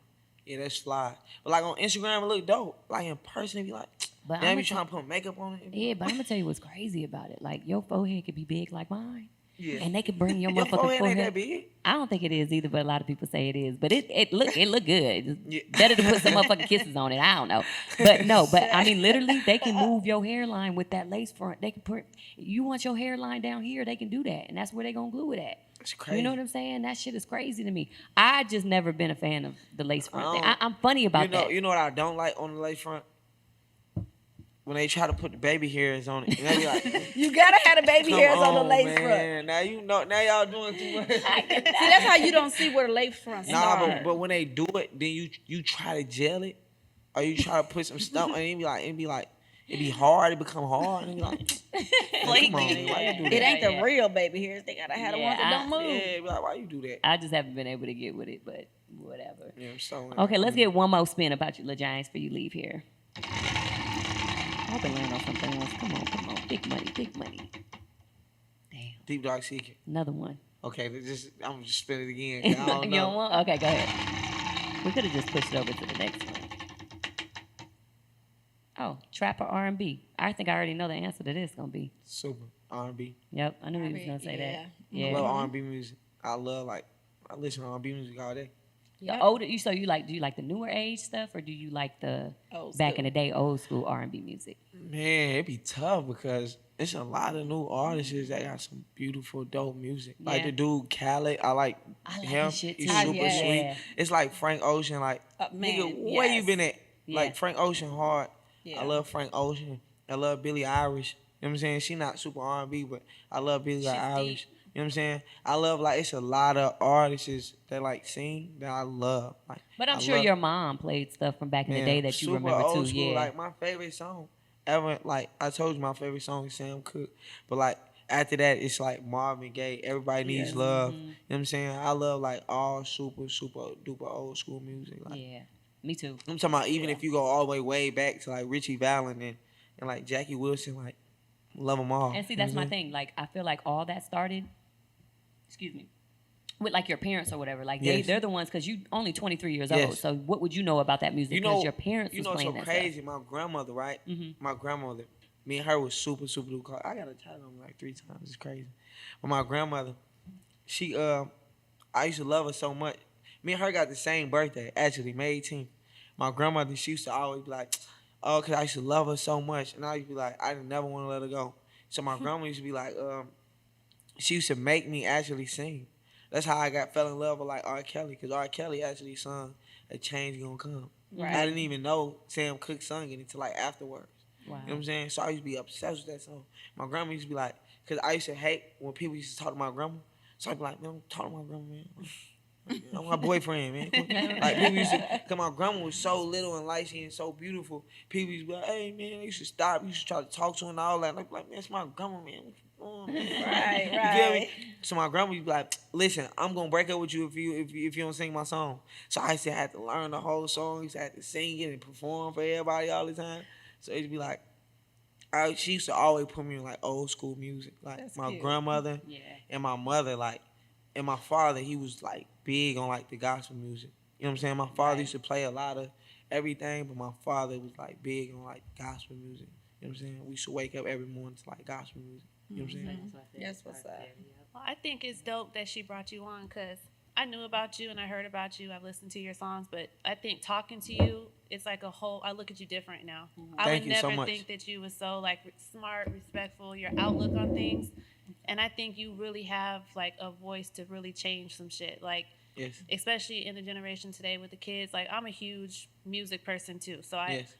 yeah, that's fly. But like on Instagram, it look dope. Like in person, it be like, But they I'ma be trying to put makeup on it. Yeah, but I'm gonna tell you what's crazy about it. Like your forehead could be big like mine. Yeah. And they could bring your Your motherfucking forehead forehead. ain't that big. I don't think it is either, but a lot of people say it is. But it look good. Yeah. Better to put some motherfucking kisses on it. I don't know. But no, but I mean literally they can move your hairline with that lace front. They can put you want your hairline down here, they can do that. And that's where they gonna glue it at. It's crazy. You know what I'm saying? That shit is crazy to me. I just never been a fan of the lace front thing. don't- I'm funny about that. You know what I don't like on the lace front? When they try to put the baby hairs on it. And they be like, You gotta have the baby come hairs on the on, lace front. man. Now you know. Now y'all doing too much. See, that's how you don't see where the lace front Nah, starts. but when they do it, then you try to gel it, or you try to put some stuff, and it be hard. It become hard, and it be like, come on, man, why you do that? It ain't Yeah. the real baby hairs. They gotta have the ones that don't move. Yeah, it be like, why you do that? I just haven't been able to get with it, but whatever. Yeah, so Okay, let's get one more spin about you, Lil James, before you leave here. I've been laying on something else. Come on. Big money. Damn. Deep Dark Secret. Another one. Okay, I'm gonna just spin it again. 'Cause I don't You know. don't want? Okay, go ahead. We could have just pushed it over to the next one. Oh, trap or R&B? I think I already know the answer to this gonna be. Super R&B. Yep, I knew he was gonna say that. I Yeah. love R&B music. I listen to R&B music all day. The older do you like the newer age stuff or do you like the Old back school. in the day old school R&B music? Man, it be tough because it's a lot of new artists that got some beautiful, dope music. Like Yeah. the dude Khaled, I like him. him. Shit He's too. super Yeah. sweet. It's like Frank Ocean. Like, Man, nigga, where you yes. been at? Yeah. Like Frank Ocean hard. Yeah. I love Frank Ocean. I love Billie Eilish. You know what I'm saying? She not super R&B, but I love Billie Eilish. You know what I'm saying? I love it's a lot of artists that like sing that I love. Like, But I'm I sure love- your mom played stuff from back in the Man, day that you super remember old too. school. Yeah. Like my favorite song ever. Like I told you, my favorite song is Sam Cooke. But like after that, it's like Marvin Gaye. Everybody needs love. Mm-hmm. You know what I'm saying? I love like all super duper old school music. Like Yeah. Me too. I'm talking about even if you go all the way back to like Richie Valens and like Jackie Wilson, like love them all. And see, You know that's what my I'm saying? thing. Like, I feel like all that started, with like your parents or whatever. Like, Yes. they're the ones, because you only 23 years Yes. old. So what would you know about that music? You Because know, your parents you was know, playing so that crazy. My grandmother, right? Mm-hmm. My grandmother, me and her was super duper close. I got a title on me like 3 times. It's crazy. But my grandmother, she I used to love her so much. Me and her got the same birthday, actually, May 18th. My grandmother, she used to always be like, oh, because I used to love her so much. And I used to be like, I didn't never want to let her go. So my grandma used to be like, she used to make me actually sing. That's how I fell in love with like R. Kelly, because R. Kelly actually sung A Change Gonna Come. Right. I didn't even know Sam Cooke sung it until like afterwards. Wow. You know what I'm saying? So I used to be obsessed with that song. My grandma used to be like, because I used to hate when people used to talk to my grandma. So I'd be like, man, don't talk to my grandma, man. I'm my boyfriend, man. Like people used to, because my grandma was so little and light and so beautiful. People used to be like, hey, man, you should stop. You should try to talk to her and all that. And I'd be like, man, it's my grandma, man. What you doing, man? Right, You feel right. me? So my grandma used to be like, listen, I'm gonna break up with you if you don't sing my song. So I used to have to learn the whole song. I used to have to sing it and perform for everybody all the time. So it used to be like, she used to always put me in like old school music. Like That's my cute. grandmother Yeah. and my mother, like, and my father, he was like big on like the gospel music. You know what I'm saying? My father used to play a lot of everything, but my father was like big on like gospel music. You know what I'm saying? We used to wake up every morning to like gospel music. You know what I'm saying? That's what's up. Well, I think it's dope that she brought you on because I knew about you and I heard about you. I've listened to your songs, but I think talking to you, it's like a whole. I look at you different now. I Thank would you so never much. think that you was so like smart, respectful, your outlook on things, and I think you really have like a voice to really change some shit. Like Yes. especially in the generation today with the kids. Like I'm a huge music person too, so Yes.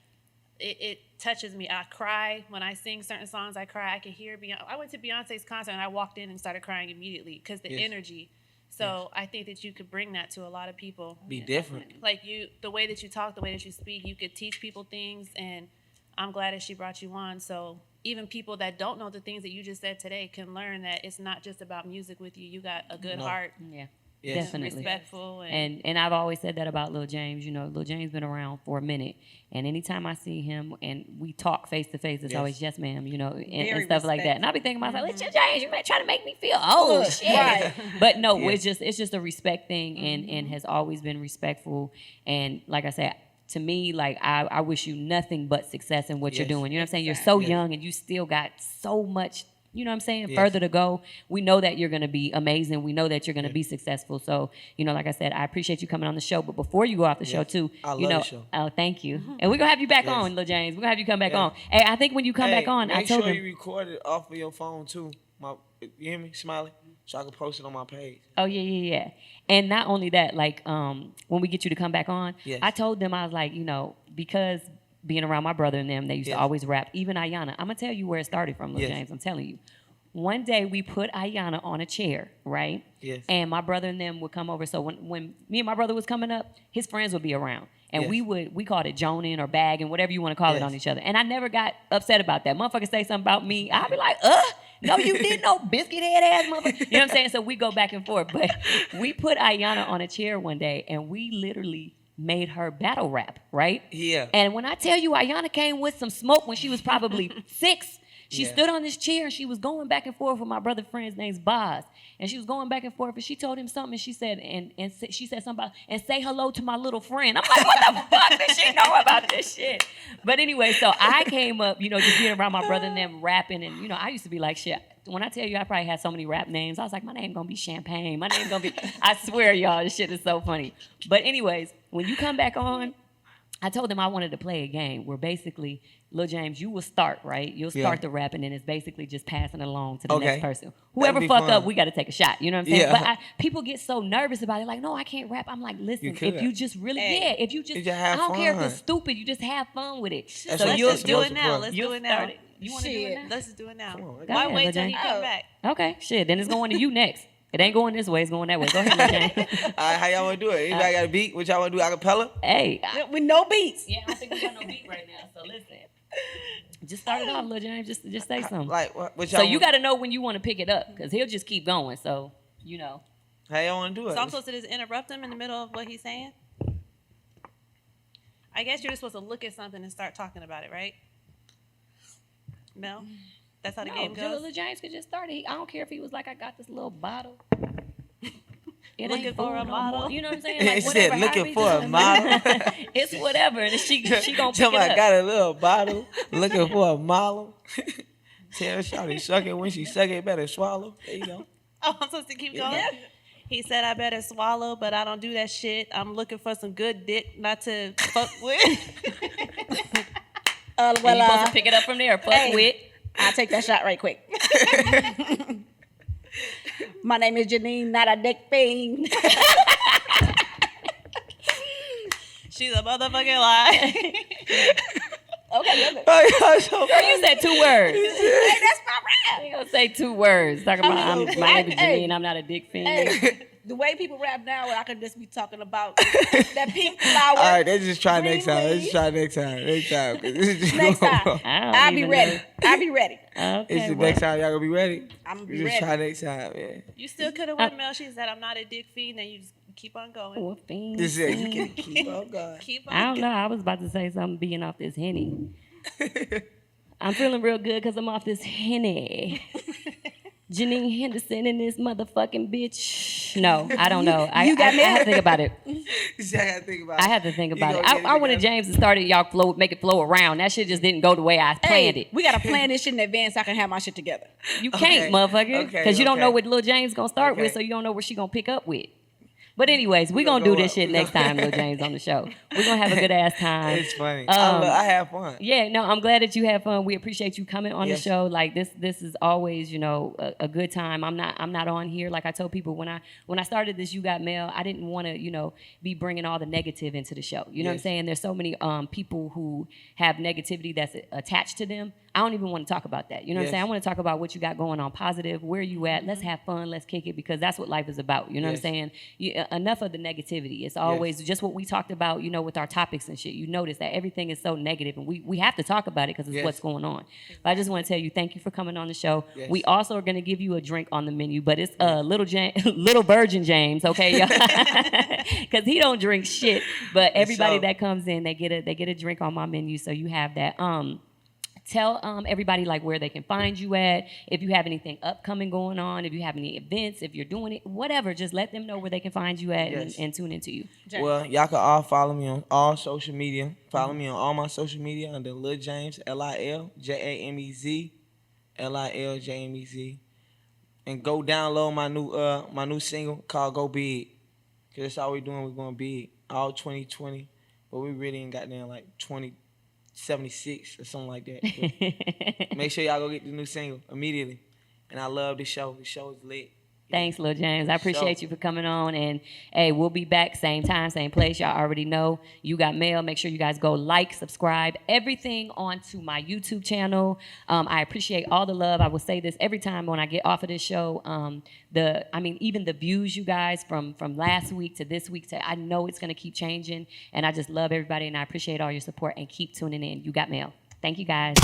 it touches me. I cry when I sing certain songs. I cry. I can hear Beyonce. I went to Beyonce's concert and I walked in and started crying immediately because the Yes. energy. So I think that you could bring that to a lot of people. Be different. Like the way that you talk, the way that you speak, you could teach people things. And I'm glad that she brought you on. So even people that don't know the things that you just said today can learn that it's not just about music with you. You got a good No. heart. Yeah. Yes. Definitely. respectful, And I've always said that about Lil James. You know, Lil James been around for a minute, and anytime I see him and we talk face to face, it's Yes. always yes, ma'am. You know, and Very stuff like that. And I be thinking to myself, it's just James. You trying to make me feel old, Good. shit. Right. But no, Yeah. it's just a respect thing, and has always been respectful. And like I said, to me, like I wish you nothing but success in what you're Yes. doing. You know what I'm saying? You're so Yes. young, and you still got so much. You know what I'm saying? Yes. Further to go. We know that you're going to be amazing. We know that you're going to be successful. So, you know, like I said, I appreciate you coming on the show. But before you go off the show, too, I you love know, the show. oh, thank you. And we're going to have you back Yes. on, Lil James. We're going to have you come back Yeah. on. Hey, I think when you come back on, I Make told sure him. you record it off of your phone too. You hear me, Smiley? So I can post it on my page. Oh, yeah. And not only that, like, when we get you to come back on, Yes. I told them, I was like, you know, because being around my brother and them, they used to Yes. always rap. Even Ayana. I'm going to tell you where it started from, Lil Yes. James. I'm telling you. One day we put Ayana on a chair, right? Yes. And my brother and them would come over. So when me and my brother was coming up, his friends would be around. And Yes. we called it joning or bagging, whatever you want to call it Yes. on each other. And I never got upset about that. Motherfucker say something about me, I'll be like, no, you didn't, no biscuit head ass motherfucker. You know what I'm saying? So we go back and forth. But we put Ayana on a chair one day and we literally made her battle rap, right? Yeah. And when I tell you Ayana came with some smoke when she was probably 6, she Yeah. stood on this chair and she was going back and forth with my brother friend's name's Boz. And she was going back and forth and she told him something and she said, she said something about, and say hello to my little friend. I'm like, what the fuck does she know about this shit? But anyway, so I came up, you know, just being around my brother and them rapping. And, you know, I used to be like, shit. When I tell you I probably had so many rap names, I was like, my name gonna be Champagne. My name gonna be, I swear, y'all, this shit is so funny. But anyways, when you come back on, I told them I wanted to play a game where basically, Lil James, you will start, right? You'll start Yeah. the rap, and then it's basically just passing it along to the Okay. next person. That'd Whoever be fuck fun. up, we got to take a shot. You know what I'm saying? Yeah. But people get so nervous about it, like, no, I can't rap. I'm like, listen, You could. if you just really, Hey. if you just, You just I have don't care if fun. it's stupid, you just have fun with it. That's so what- you'll that's do most it now. important. Let's you'll do it start now. it. You want to do it Shit. now? Let's do it now. Come on, Go Why ahead, wait Lil till he James. come Oh. back? Okay, shit. Then it's going to you next. It ain't going this way. It's going that way. Go ahead, Lil James. All right, how y'all want to do it? Anybody got a beat? What y'all want to do? Acapella? Hey, With no beats. yeah, I don't think we got no beat right now. So listen, just start it off, Lil James. Just say something. Like, what y'all So you want- got to know when you want to pick it up, because he'll just keep going. So you know. How y'all want to do it? So I'm supposed to just interrupt him in the middle of what he's saying? I guess you're just supposed to look at something and start talking about it, right? Mel? That's how the game goes? Lil James could just start it. I don't care if he was like, I got this little bottle. It Looking ain't for full a no model. more. You know what I'm saying? He Like, said, whatever, looking however for a he model. does it. It's whatever, and she gonna pick Somebody it up. got a little bottle looking for a model. Tell Shawty suck it when she suck it, better swallow. There you go. Oh, I'm supposed to keep going? Yeah. He said I better swallow, but I don't do that shit. I'm looking for some good dick not to fuck with. And you supposed to pick it up from there. Fuck Hey. with. I'll take that shot right quick. My name is Janine, not a dick fiend. She's a motherfucking lie. Okay, look. Girl, you said 2 words. Hey, that's my rap. You gonna say 2 words. Talking about my name is Hey. Janine. I'm not a dick fiend. Hey, the way people rap now, I could just be talking about that pink flower. All right, let's just try Green next time. Let's leaf. try next time. Next time. 'Cause this is just Next going time. wrong. I don't I'll be even ready. know. I'll be ready. Okay. It's the well, next time y'all gonna be ready. I'm gonna We be just ready. try next time, man. You still could have went, Mel. She said I'm not a dick fiend, and you just keep on going. oh, a fiend, This is you fiend. can keep on going. Keep on I don't know. I was about to say something being off this Henny. I'm feeling real good because I'm off this Henny. Janine Henderson and this motherfucking bitch. No, I don't know. You got I have to Mel? think about it. See, I gotta think about I it. have to think You about it. gonna get I wanted together? James to start it. Y'all flow, make it flow around. That shit just didn't go the way I planned Hey, it. we gotta plan this shit in advance so I can have my shit together. You can't, Okay. motherfucker, Okay, because you don't okay. know what Lil James gonna start with, Okay. so you don't know where she gonna pick up with. But anyways, we gonna gonna do go this up. shit We next gonna- time, Lil James on the show. We're gonna have a good ass time. It's funny. Um, I have fun. Yeah, no, I'm glad that you had fun. We appreciate you coming on Yes. the show. Like this is always, you know, a good time. I'm not on here. Like I told people when I started this You Got Mel, I didn't want to, you know, be bringing all the negative into the show. You know what I'm Yes. saying? There's so many people who have negativity that's attached to them. I don't even want to talk about that. You know what I'm Yes. saying? I want to talk about what you got going on, positive, where you at. Let's have fun, let's kick it, because that's what life is about. You know Yes. what I'm saying? Enough of the negativity. It's always just what we talked about, you know, with our topics and shit. You notice that everything is so negative, and we have to talk about it because it's Yes. what's going on. But I just want to tell you, thank you for coming on the show. Yes. We also are going to give you a drink on the menu, but it's Little Virgin James, okay, because he don't drink shit. But everybody sure. that comes in, they get a drink on my menu, so you have that. Tell everybody like where they can find you at, if you have anything upcoming going on, if you have any events, if you're doing it, whatever. Just let them know where they can find you at Yes. and tune into you. Well, y'all can all follow me on all social media. Follow me on all my social media under Lil James, LILJAMEZ, LILJMEZ, and go download my new single called Go Big, cause that's all we doing. We're going big all 2020, but we really ain't got down like 2076 or something like that. But make sure y'all go get the new single immediately. And I love the show. The show is lit. Thanks, Lil James. I appreciate you for coming on. And hey, we'll be back same time, same place. Y'all already know. You Got Mel. Make sure you guys go like, subscribe, everything onto my YouTube channel. I appreciate all the love. I will say this every time when I get off of this show. Even the views, you guys, from last week to this week, I know it's gonna keep changing. And I just love everybody, and I appreciate all your support. And keep tuning in. You Got Mel. Thank you, guys.